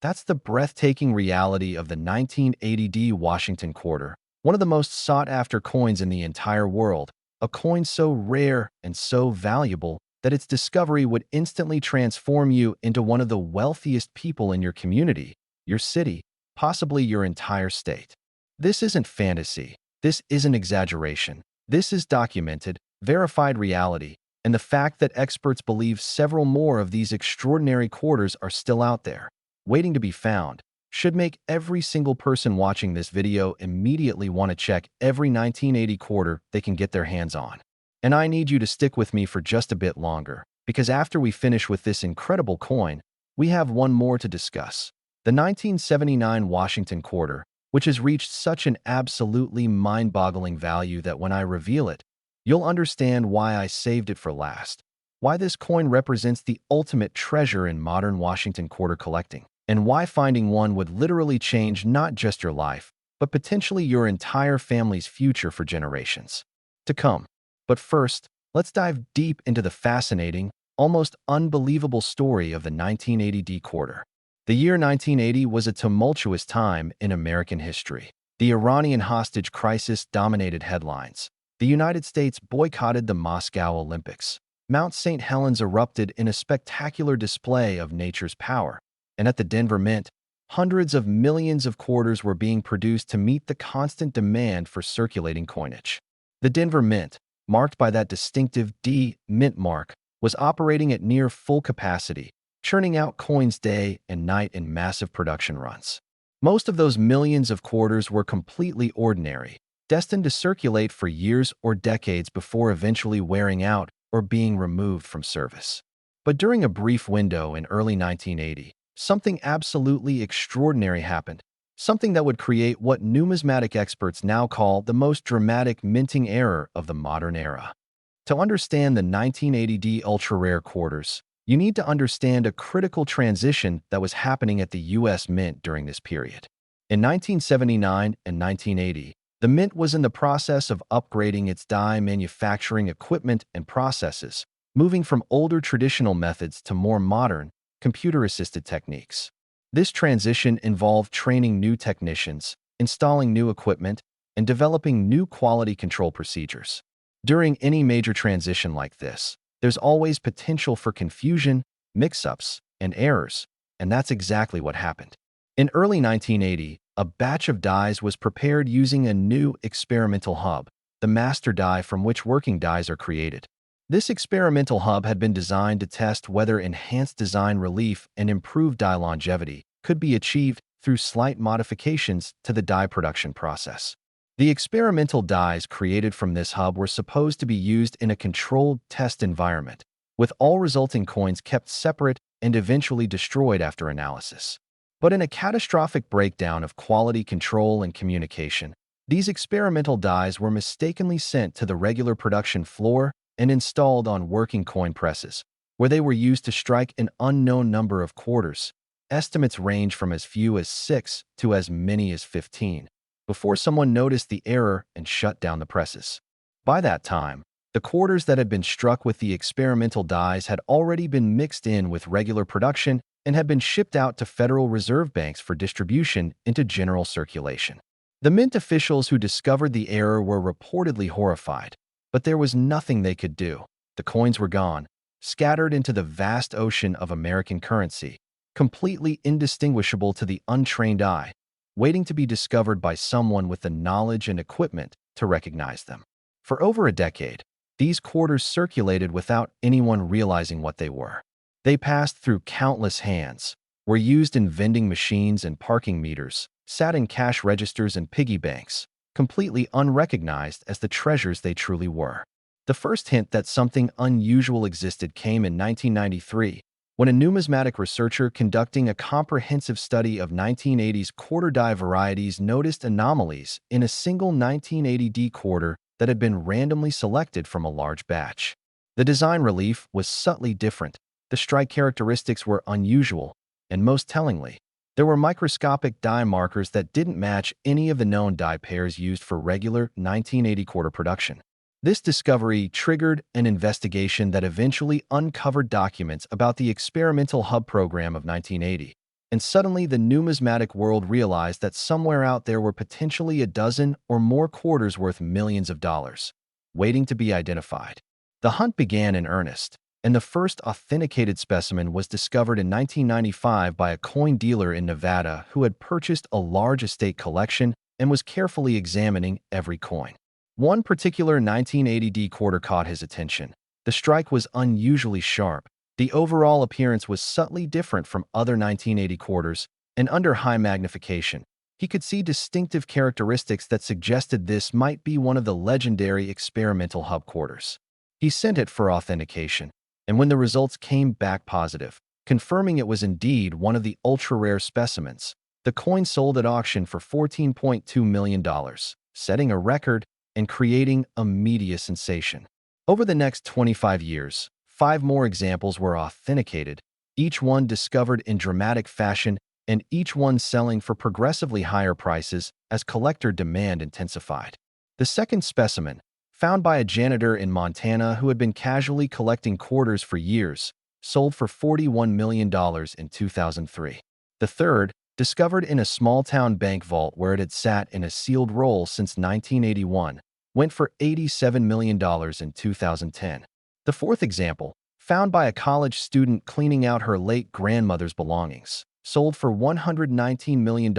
That's the breathtaking reality of the 1980D Washington quarter, one of the most sought-after coins in the entire world, a coin so rare and so valuable that its discovery would instantly transform you into one of the wealthiest people in your community, your city, possibly your entire state. This isn't fantasy. This isn't exaggeration. This is documented, verified reality, and the fact that experts believe several more of these extraordinary quarters are still out there, waiting to be found, should make every single person watching this video immediately want to check every 1980 quarter they can get their hands on. And I need you to stick with me for just a bit longer, because after we finish with this incredible coin, we have one more to discuss. The 1979 Washington quarter, which has reached such an absolutely mind-boggling value that when I reveal it, you'll understand why I saved it for last, why this coin represents the ultimate treasure in modern Washington quarter collecting, and why finding one would literally change not just your life, but potentially your entire family's future for generations to come. But first, let's dive deep into the fascinating, almost unbelievable story of the 1980D quarter. The year 1980 was a tumultuous time in American history. The Iranian hostage crisis dominated headlines. The United States boycotted the Moscow Olympics. Mount St. Helens erupted in a spectacular display of nature's power. And at the Denver Mint, hundreds of millions of quarters were being produced to meet the constant demand for circulating coinage. The Denver Mint, marked by that distinctive D Mint mark, was operating at near full capacity, churning out coins day and night in massive production runs. Most of those millions of quarters were completely ordinary, destined to circulate for years or decades before eventually wearing out or being removed from service. But during a brief window in early 1980, something absolutely extraordinary happened, something that would create what numismatic experts now call the most dramatic minting error of the modern era. To understand the 1980D ultra-rare quarters, you need to understand a critical transition that was happening at the U.S. Mint during this period. In 1979 and 1980, the Mint was in the process of upgrading its die manufacturing equipment and processes, moving from older traditional methods to more modern, computer-assisted techniques. This transition involved training new technicians, installing new equipment, and developing new quality control procedures. During any major transition like this, there's always potential for confusion, mix-ups, and errors, and that's exactly what happened. In early 1980, a batch of dies was prepared using a new experimental hub, the master die from which working dies are created. This experimental hub had been designed to test whether enhanced design relief and improved die longevity could be achieved through slight modifications to the die production process. The experimental dies created from this hub were supposed to be used in a controlled test environment, with all resulting coins kept separate and eventually destroyed after analysis. But in a catastrophic breakdown of quality control and communication, these experimental dies were mistakenly sent to the regular production floor and installed on working coin presses, where they were used to strike an unknown number of quarters. Estimates range from as few as 6 to as many as 15, before someone noticed the error and shut down the presses. By that time, the quarters that had been struck with the experimental dies had already been mixed in with regular production and had been shipped out to Federal Reserve banks for distribution into general circulation. The Mint officials who discovered the error were reportedly horrified, but there was nothing they could do. The coins were gone, scattered into the vast ocean of American currency, completely indistinguishable to the untrained eye, waiting to be discovered by someone with the knowledge and equipment to recognize them. For over a decade, these quarters circulated without anyone realizing what they were. They passed through countless hands, were used in vending machines and parking meters, sat in cash registers and piggy banks, completely unrecognized as the treasures they truly were. The first hint that something unusual existed came in 1993, when a numismatic researcher conducting a comprehensive study of 1980s quarter die varieties noticed anomalies in a single 1980D quarter that had been randomly selected from a large batch. The design relief was subtly different, the strike characteristics were unusual, and most tellingly, there were microscopic die markers that didn't match any of the known die pairs used for regular 1980 quarter production. This discovery triggered an investigation that eventually uncovered documents about the experimental hub program of 1980, and suddenly the numismatic world realized that somewhere out there were potentially a dozen or more quarters worth millions of dollars, waiting to be identified. The hunt began in earnest, and the first authenticated specimen was discovered in 1995 by a coin dealer in Nevada who had purchased a large estate collection and was carefully examining every coin. One particular 1980D quarter caught his attention. The strike was unusually sharp. The overall appearance was subtly different from other 1980 quarters, and under high magnification, he could see distinctive characteristics that suggested this might be one of the legendary experimental hub quarters. He sent it for authentication, and when the results came back positive, confirming it was indeed one of the ultra-rare specimens, the coin sold at auction for $14.2 million, setting a record and creating a media sensation. Over the next 25 years, 5 more examples were authenticated, each one discovered in dramatic fashion and each one selling for progressively higher prices as collector demand intensified. The second specimen, found by a janitor in Montana who had been casually collecting quarters for years, sold for $41 million in 2003. The third, discovered in a small-town bank vault where it had sat in a sealed roll since 1981, went for $87 million in 2010. The fourth example, found by a college student cleaning out her late grandmother's belongings, sold for $119 million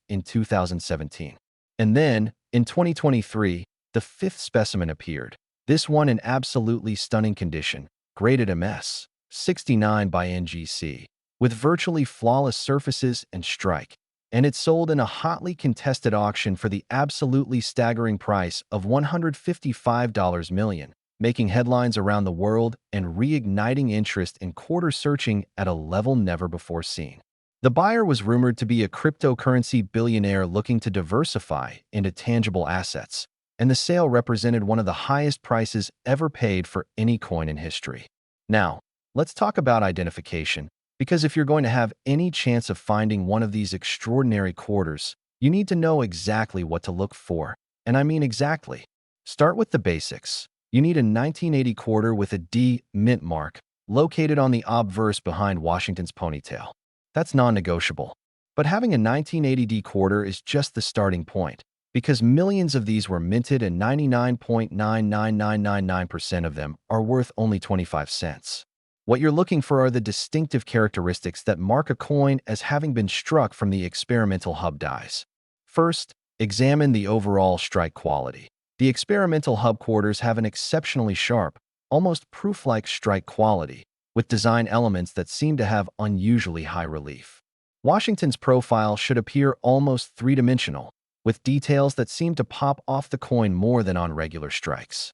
in 2017. And then, in 2023, the fifth specimen appeared, this one in absolutely stunning condition, graded MS, 69 by NGC, with virtually flawless surfaces and strike, and it sold in a hotly contested auction for the absolutely staggering price of $155 million, making headlines around the world and reigniting interest in quarter searching at a level never before seen. The buyer was rumored to be a cryptocurrency billionaire looking to diversify into tangible assets, and the sale represented one of the highest prices ever paid for any coin in history. Now, Let's talk about identification, because if you're going to have any chance of finding one of these extraordinary quarters, you need to know exactly what to look for. And I mean exactly. Start with the basics. You need a 1980 quarter with a D mint mark, located on the obverse behind Washington's ponytail. That's non-negotiable. But having a 1980 D quarter is just the starting point, because millions of these were minted and 99.99999% of them are worth only 25 cents. What you're looking for are the distinctive characteristics that mark a coin as having been struck from the experimental hub dies. First, examine the overall strike quality. The experimental hub quarters have an exceptionally sharp, almost proof-like strike quality, with design elements that seem to have unusually high relief. Washington's profile should appear almost three-dimensional, with details that seem to pop off the coin more than on regular strikes.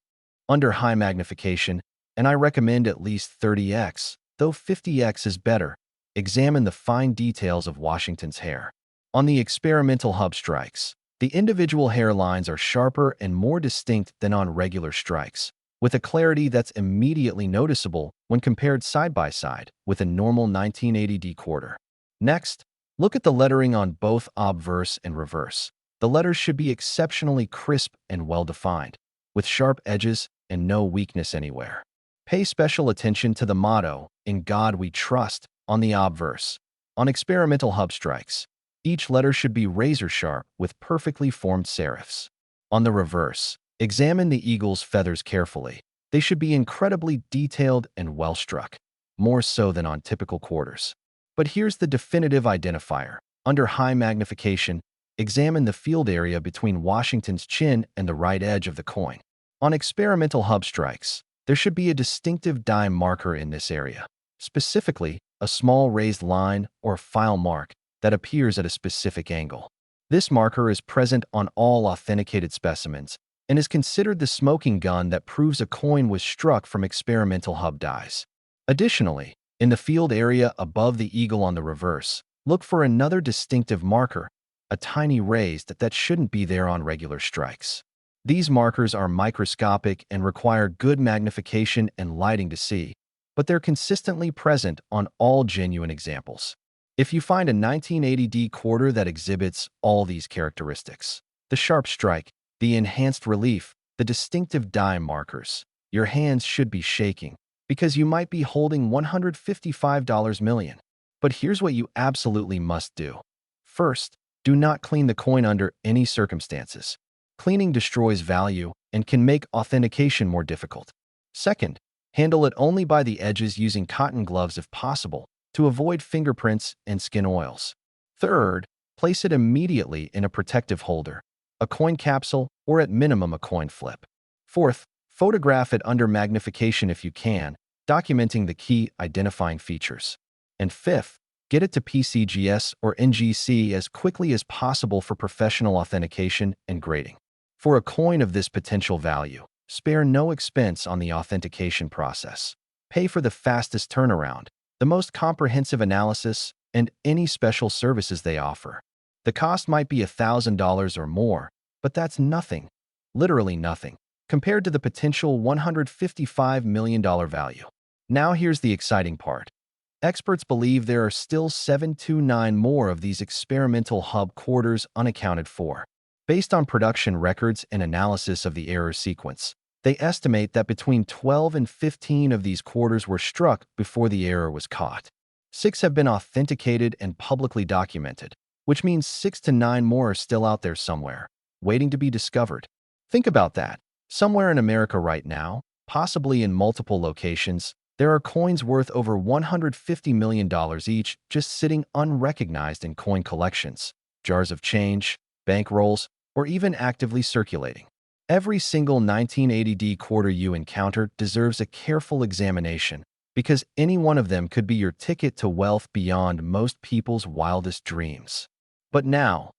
Under high magnification, and I recommend at least 30x, though 50x is better, examine the fine details of Washington's hair. On the experimental hub strikes, the individual hairlines are sharper and more distinct than on regular strikes, with a clarity that's immediately noticeable when compared side by side with a normal 1980D quarter. Next, look at the lettering on both obverse and reverse. The letters should be exceptionally crisp and well-defined, with sharp edges and no weakness anywhere. Pay special attention to the motto, "In God We Trust," on the obverse. On experimental hub strikes, each letter should be razor-sharp with perfectly formed serifs. On the reverse, examine the eagle's feathers carefully. They should be incredibly detailed and well-struck, more so than on typical quarters. But here's the definitive identifier. Under high magnification, examine the field area between Washington's chin and the right edge of the coin. On experimental hub strikes, there should be a distinctive dime marker in this area, specifically a small raised line or file mark that appears at a specific angle. This marker is present on all authenticated specimens and is considered the smoking gun that proves a coin was struck from experimental hub dies. Additionally, in the field area above the eagle on the reverse, look for another distinctive marker, a tiny raised that shouldn't be there on regular strikes. These markers are microscopic and require good magnification and lighting to see, but they're consistently present on all genuine examples. If you find a 1980D quarter that exhibits all these characteristics, the sharp strike, the enhanced relief, the distinctive dime markers, your hands should be shaking, because you might be holding $155 million. But here's what you absolutely must do. First, do not clean the coin under any circumstances. Cleaning destroys value and can make authentication more difficult. Second, handle it only by the edges using cotton gloves if possible, to avoid fingerprints and skin oils. Third, place it immediately in a protective holder, a coin capsule, or at minimum a coin flip. Fourth, photograph it under magnification if you can, documenting the key identifying features. And fifth, get it to PCGS or NGC as quickly as possible for professional authentication and grading. For a coin of this potential value, spare no expense on the authentication process. Pay for the fastest turnaround, the most comprehensive analysis, and any special services they offer. The cost might be $1,000 or more, but that's nothing, literally nothing, compared to the potential $155 million value. Now here's the exciting part. Experts believe there are still 7 to 9 more of these experimental hub quarters unaccounted for. Based on production records and analysis of the error sequence, they estimate that between 12 and 15 of these quarters were struck before the error was caught. 6 have been authenticated and publicly documented, which means 6 to 9 more are still out there somewhere, waiting to be discovered. Think about that. Somewhere in America right now, possibly in multiple locations, there are coins worth over $150 million each just sitting unrecognized in coin collections, jars of change, bankrolls, or even actively circulating. Every single 1980D quarter you encounter deserves a careful examination, because any one of them could be your ticket to wealth beyond most people's wildest dreams. But now,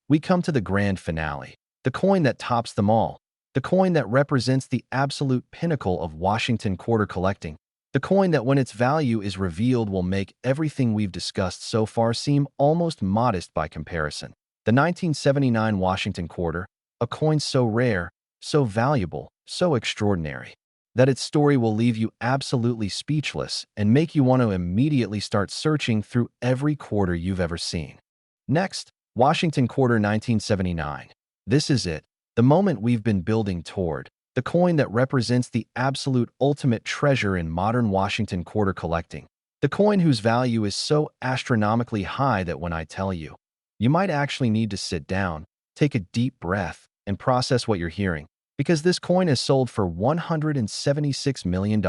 we come to the grand finale, the coin that tops them all, the coin that represents the absolute pinnacle of Washington quarter collecting, the coin that when its value is revealed will make everything we've discussed so far seem almost modest by comparison. The 1979 Washington quarter, a coin so rare, so valuable, so extraordinary. that its story will leave you absolutely speechless and make you want to immediately start searching through every quarter you've ever seen. Next, Washington Quarter 1979. This is it, the moment we've been building toward, the coin that represents the absolute ultimate treasure in modern Washington quarter collecting. The coin whose value is so astronomically high that when I tell you, you might actually need to sit down, take a deep breath, and process what you're hearing, because this coin is sold for $176 million.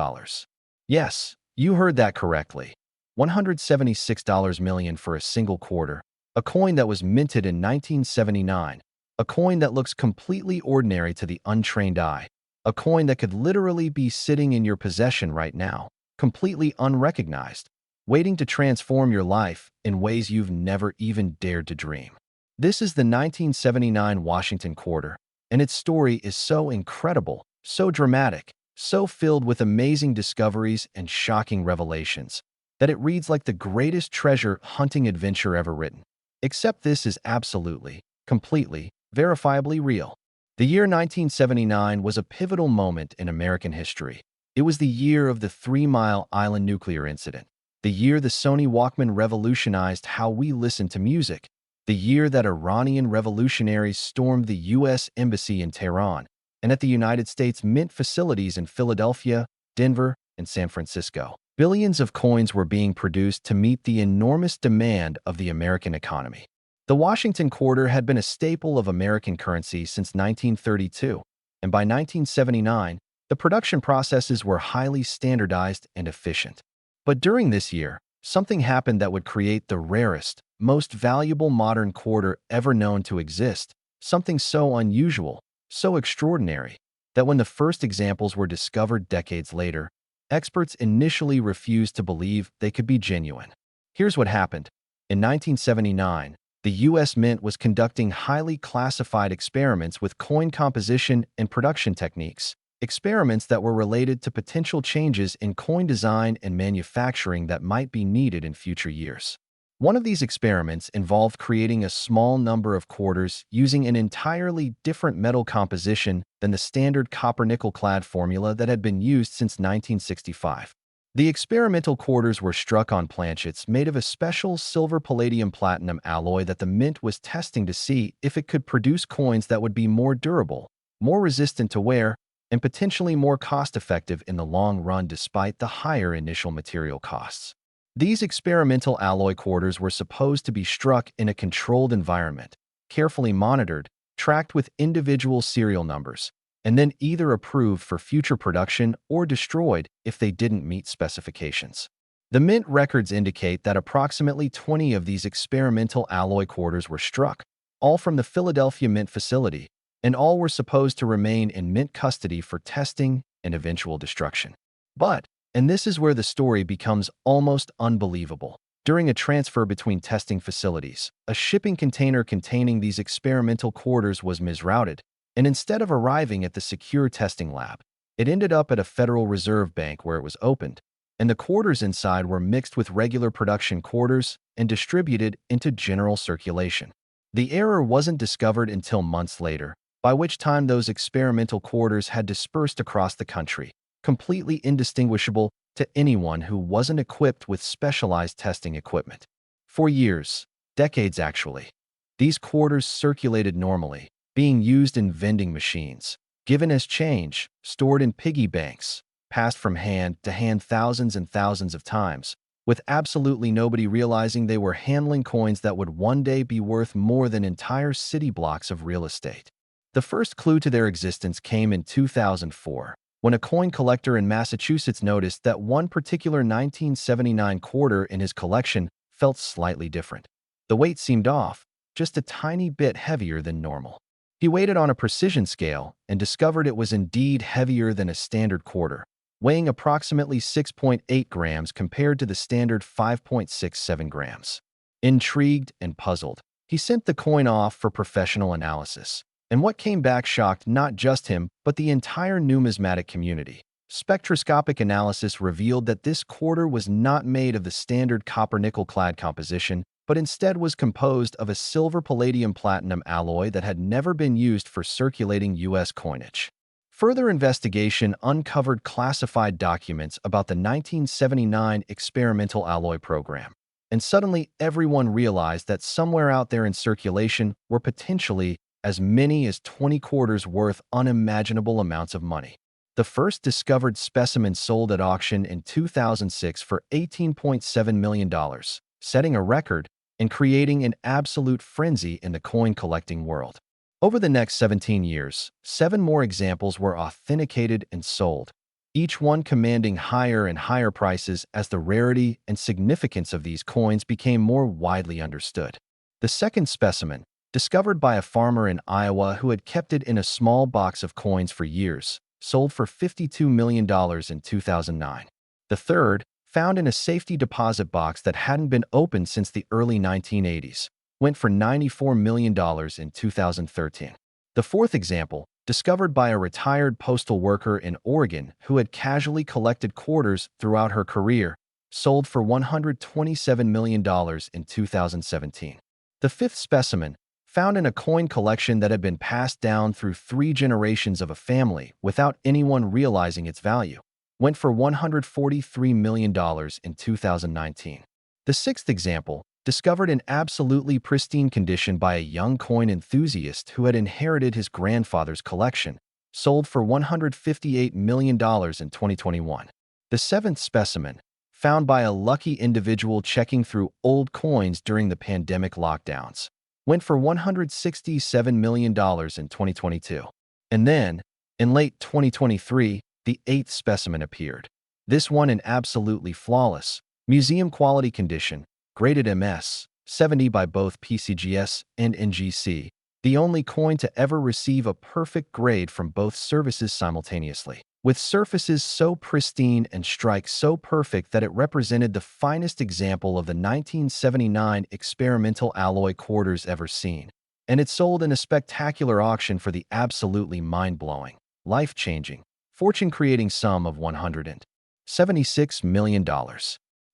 Yes, you heard that correctly. $176 million for a single quarter, a coin that was minted in 1979, a coin that looks completely ordinary to the untrained eye, a coin that could literally be sitting in your possession right now, completely unrecognized, waiting to transform your life in ways you've never even dared to dream. This is the 1979 Washington Quarter, and its story is so incredible, so dramatic, so filled with amazing discoveries and shocking revelations, that it reads like the greatest treasure hunting adventure ever written. Except this is absolutely, completely, verifiably real. The year 1979 was a pivotal moment in American history. It was the year of the 3 Mile Island nuclear incident, the year the Sony Walkman revolutionized how we listen to music, the year that Iranian revolutionaries stormed the U.S. Embassy in Tehran and at the United States Mint facilities in Philadelphia, Denver, and San Francisco. Billions of coins were being produced to meet the enormous demand of the American economy. The Washington Quarter had been a staple of American currency since 1932, and by 1979, the production processes were highly standardized and efficient. But during this year, something happened that would create the rarest, most valuable modern quarter ever known to exist, something so unusual, so extraordinary, that when the first examples were discovered decades later, experts initially refused to believe they could be genuine. Here's what happened. In 1979, the U.S. Mint was conducting highly classified experiments with coin composition and production techniques, experiments that were related to potential changes in coin design and manufacturing that might be needed in future years. One of these experiments involved creating a small number of quarters using an entirely different metal composition than the standard copper-nickel-clad formula that had been used since 1965. The experimental quarters were struck on planchets made of a special silver-palladium-platinum alloy that the Mint was testing to see if it could produce coins that would be more durable, more resistant to wear, and potentially more cost-effective in the long run despite the higher initial material costs. These experimental alloy quarters were supposed to be struck in a controlled environment, carefully monitored, tracked with individual serial numbers, and then either approved for future production or destroyed if they didn't meet specifications. The Mint records indicate that approximately 20 of these experimental alloy quarters were struck, all from the Philadelphia Mint facility, and all were supposed to remain in Mint custody for testing and eventual destruction. But, and this is where the story becomes almost unbelievable, during a transfer between testing facilities, a shipping container containing these experimental quarters was misrouted, and instead of arriving at the secure testing lab, it ended up at a Federal Reserve Bank where it was opened, and the quarters inside were mixed with regular production quarters and distributed into general circulation. The error wasn't discovered until months later, by which time those experimental quarters had dispersed across the country, completely indistinguishable to anyone who wasn't equipped with specialized testing equipment. For years, decades actually, these quarters circulated normally, being used in vending machines, given as change, stored in piggy banks, passed from hand to hand thousands and thousands of times, with absolutely nobody realizing they were handling coins that would one day be worth more than entire city blocks of real estate. The first clue to their existence came in 2004, when a coin collector in Massachusetts noticed that one particular 1979 quarter in his collection felt slightly different. The weight seemed off, just a tiny bit heavier than normal. He weighed it on a precision scale and discovered it was indeed heavier than a standard quarter, weighing approximately 6.8 grams compared to the standard 5.67 grams. Intrigued and puzzled, he sent the coin off for professional analysis. And what came back shocked not just him, but the entire numismatic community. Spectroscopic analysis revealed that this quarter was not made of the standard copper-nickel-clad composition, but instead was composed of a silver-palladium-platinum alloy that had never been used for circulating U.S. coinage. Further investigation uncovered classified documents about the 1979 experimental alloy program, and suddenly everyone realized that somewhere out there in circulation were potentially as many as 20 quarters worth unimaginable amounts of money. The first discovered specimen sold at auction in 2006 for $18.7 million, setting a record and creating an absolute frenzy in the coin collecting world. Over the next 17 years, 7 more examples were authenticated and sold, each one commanding higher and higher prices as the rarity and significance of these coins became more widely understood. The second specimen, discovered by a farmer in Iowa who had kept it in a small box of coins for years, sold for $52 million in 2009. The third, found in a safety deposit box that hadn't been opened since the early 1980s, went for $94 million in 2013. The fourth example, discovered by a retired postal worker in Oregon who had casually collected quarters throughout her career, sold for $127 million in 2017. The fifth specimen, found in a coin collection that had been passed down through 3 generations of a family without anyone realizing its value, went for $143 million in 2019. The sixth example, discovered in absolutely pristine condition by a young coin enthusiast who had inherited his grandfather's collection, sold for $158 million in 2021. The seventh specimen, found by a lucky individual checking through old coins during the pandemic lockdowns, went for $167 million in 2022. And then, in late 2023, the eighth specimen appeared. This one in absolutely flawless, museum-quality condition, graded MS 70 by both PCGS and NGC, the only coin to ever receive a perfect grade from both services simultaneously. With surfaces so pristine and strike so perfect that it represented the finest example of the 1979 experimental alloy quarters ever seen. And it sold in a spectacular auction for the absolutely mind-blowing, life-changing, fortune-creating sum of $176 million.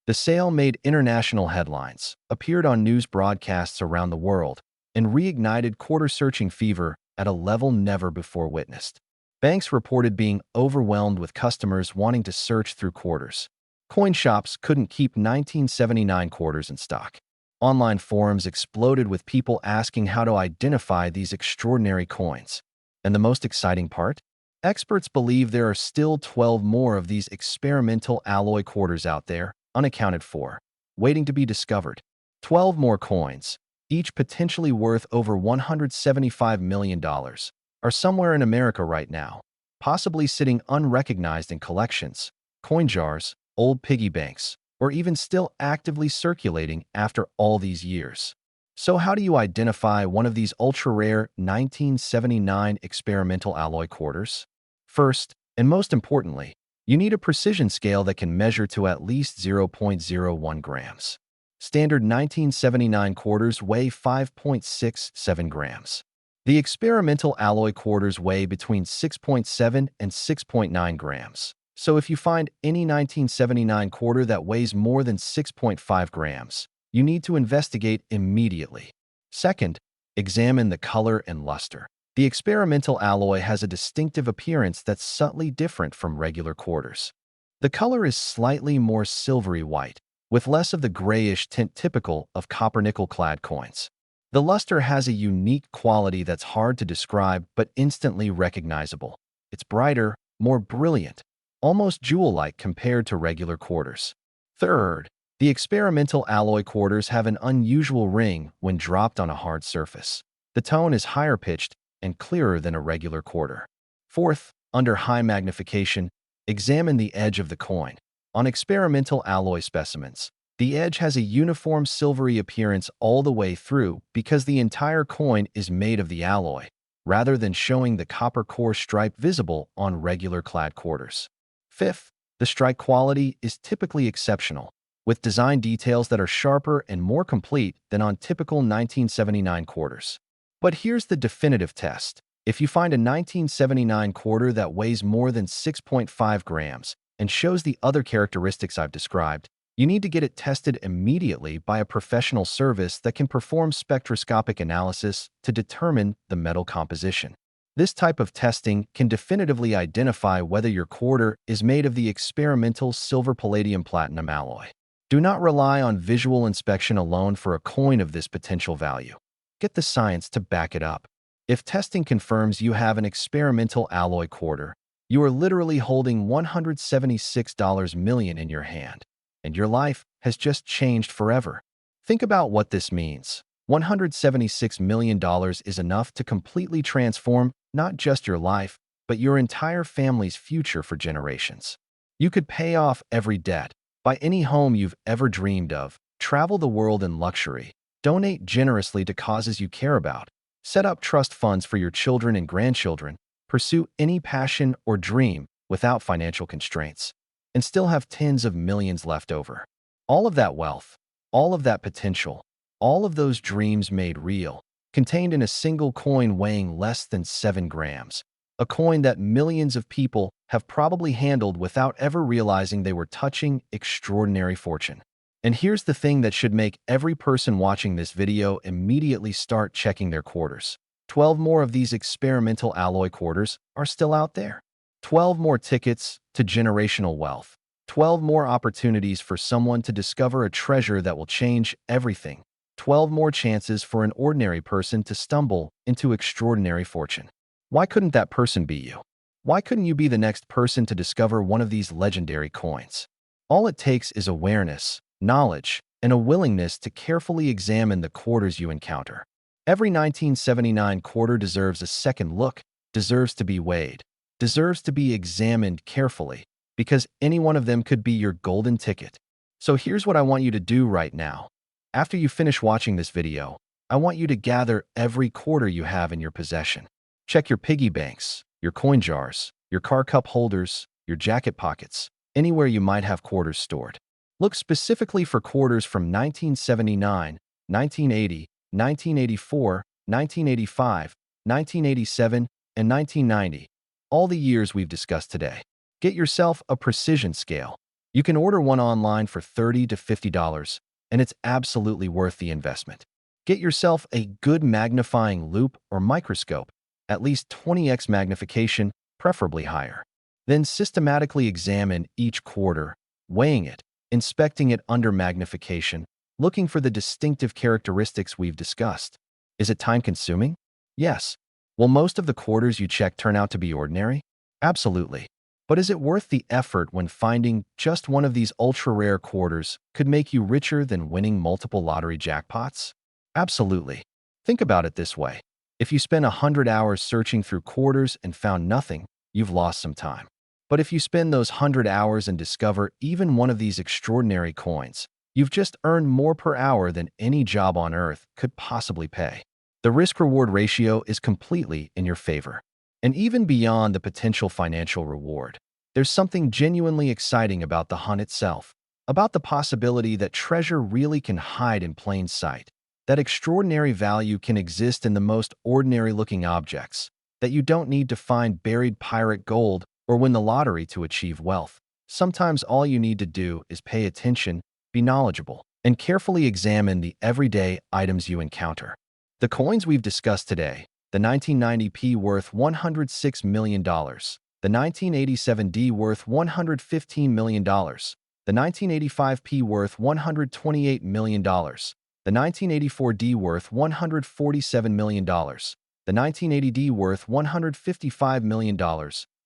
The sale made international headlines, appeared on news broadcasts around the world, and reignited quarter-searching fever at a level never before witnessed. Banks reported being overwhelmed with customers wanting to search through quarters. Coin shops couldn't keep 1979 quarters in stock. Online forums exploded with people asking how to identify these extraordinary coins. And the most exciting part? Experts believe there are still 12 more of these experimental alloy quarters out there, unaccounted for, waiting to be discovered. 12 more coins, each potentially worth over $175 million, are somewhere in America right now, possibly sitting unrecognized in collections, coin jars, old piggy banks, or even still actively circulating after all these years. So how do you identify one of these ultra-rare 1979 experimental alloy quarters? First, and most importantly, you need a precision scale that can measure to at least 0.01 grams. Standard 1979 quarters weigh 5.67 grams. The experimental alloy quarters weigh between 6.7 and 6.9 grams. So if you find any 1979 quarter that weighs more than 6.5 grams, you need to investigate immediately. Second, examine the color and luster. The experimental alloy has a distinctive appearance that's subtly different from regular quarters. The color is slightly more silvery white, with less of the grayish tint typical of copper-nickel-clad coins. The luster has a unique quality that's hard to describe but instantly recognizable. It's brighter, more brilliant, almost jewel-like compared to regular quarters. Third, the experimental alloy quarters have an unusual ring when dropped on a hard surface. The tone is higher pitched and clearer than a regular quarter. Fourth, under high magnification, examine the edge of the coin. On experimental alloy specimens, the edge has a uniform silvery appearance all the way through because the entire coin is made of the alloy, rather than showing the copper core stripe visible on regular clad quarters. Fifth, the strike quality is typically exceptional, with design details that are sharper and more complete than on typical 1979 quarters. But here's the definitive test. If you find a 1979 quarter that weighs more than 6.5 grams and shows the other characteristics I've described, you need to get it tested immediately by a professional service that can perform spectroscopic analysis to determine the metal composition. This type of testing can definitively identify whether your quarter is made of the experimental silver palladium platinum alloy. Do not rely on visual inspection alone for a coin of this potential value. Get the science to back it up. If testing confirms you have an experimental alloy quarter, you are literally holding $176 million in your hand, and your life has just changed forever. Think about what this means. $176 million is enough to completely transform not just your life, but your entire family's future for generations. You could pay off every debt, buy any home you've ever dreamed of, travel the world in luxury, donate generously to causes you care about, set up trust funds for your children and grandchildren, pursue any passion or dream without financial constraints, and still have tens of millions left over. All of that wealth, all of that potential, all of those dreams made real, contained in a single coin weighing less than 7 grams, a coin that millions of people have probably handled without ever realizing they were touching extraordinary fortune. And here's the thing that should make every person watching this video immediately start checking their quarters. 12 more of these experimental alloy quarters are still out there. 12 more tickets to generational wealth. 12 more opportunities for someone to discover a treasure that will change everything. 12 more chances for an ordinary person to stumble into extraordinary fortune. Why couldn't that person be you? Why couldn't you be the next person to discover one of these legendary coins? All it takes is awareness, knowledge, and a willingness to carefully examine the quarters you encounter. Every 1979 quarter deserves a second look, deserves to be weighed, deserves to be examined carefully, because any one of them could be your golden ticket. So here's what I want you to do right now. After you finish watching this video, I want you to gather every quarter you have in your possession. Check your piggy banks, your coin jars, your car cup holders, your jacket pockets, anywhere you might have quarters stored. Look specifically for quarters from 1979, 1980, 1984, 1985, 1987, and 1990, all the years we've discussed today. Get yourself a precision scale. You can order one online for $30 to $50, and it's absolutely worth the investment. Get yourself a good magnifying loupe or microscope, at least 20x magnification, preferably higher. Then systematically examine each quarter, weighing it, inspecting it under magnification, looking for the distinctive characteristics we've discussed. Is it time-consuming? Yes. Will most of the quarters you check turn out to be ordinary? Absolutely. But is it worth the effort when finding just one of these ultra-rare quarters could make you richer than winning multiple lottery jackpots? Absolutely. Think about it this way. If you spend 100 hours searching through quarters and found nothing, you've lost some time. But if you spend those 100 hours and discover even one of these extraordinary coins, you've just earned more per hour than any job on earth could possibly pay. The risk-reward ratio is completely in your favor. And even beyond the potential financial reward, there's something genuinely exciting about the hunt itself, about the possibility that treasure really can hide in plain sight, that extraordinary value can exist in the most ordinary-looking objects, that you don't need to find buried pirate gold or win the lottery to achieve wealth. Sometimes all you need to do is pay attention, be knowledgeable, and carefully examine the everyday items you encounter. The coins we've discussed today, the 1990p worth $106 million, the 1987D worth $115 million, the 1985p worth $128 million, the 1984D worth $147 million, the 1980D worth $155 million,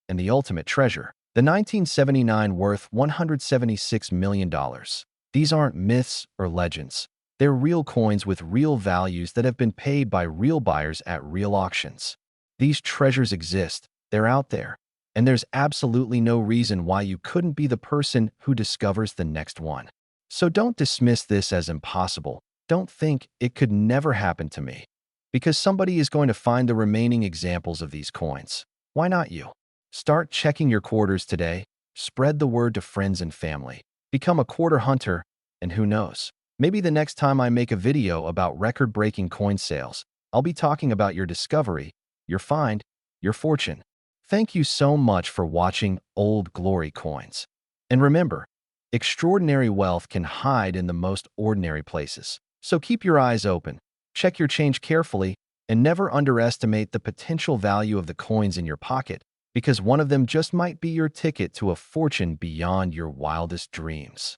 and the ultimate treasure, the 1979 worth $176 million. These aren't myths or legends. They're real coins with real values that have been paid by real buyers at real auctions. These treasures exist, they're out there, and there's absolutely no reason why you couldn't be the person who discovers the next one. So don't dismiss this as impossible. Don't think it could never happen to me, because somebody is going to find the remaining examples of these coins. Why not you? Start checking your quarters today, spread the word to friends and family, become a quarter hunter, and who knows? Maybe the next time I make a video about record-breaking coin sales, I'll be talking about your discovery, your find, your fortune. Thank you so much for watching Old Glory Coins. And remember, extraordinary wealth can hide in the most ordinary places. So keep your eyes open, check your change carefully, And never underestimate the potential value of the coins in your pocket, because one of them just might be your ticket to a fortune beyond your wildest dreams.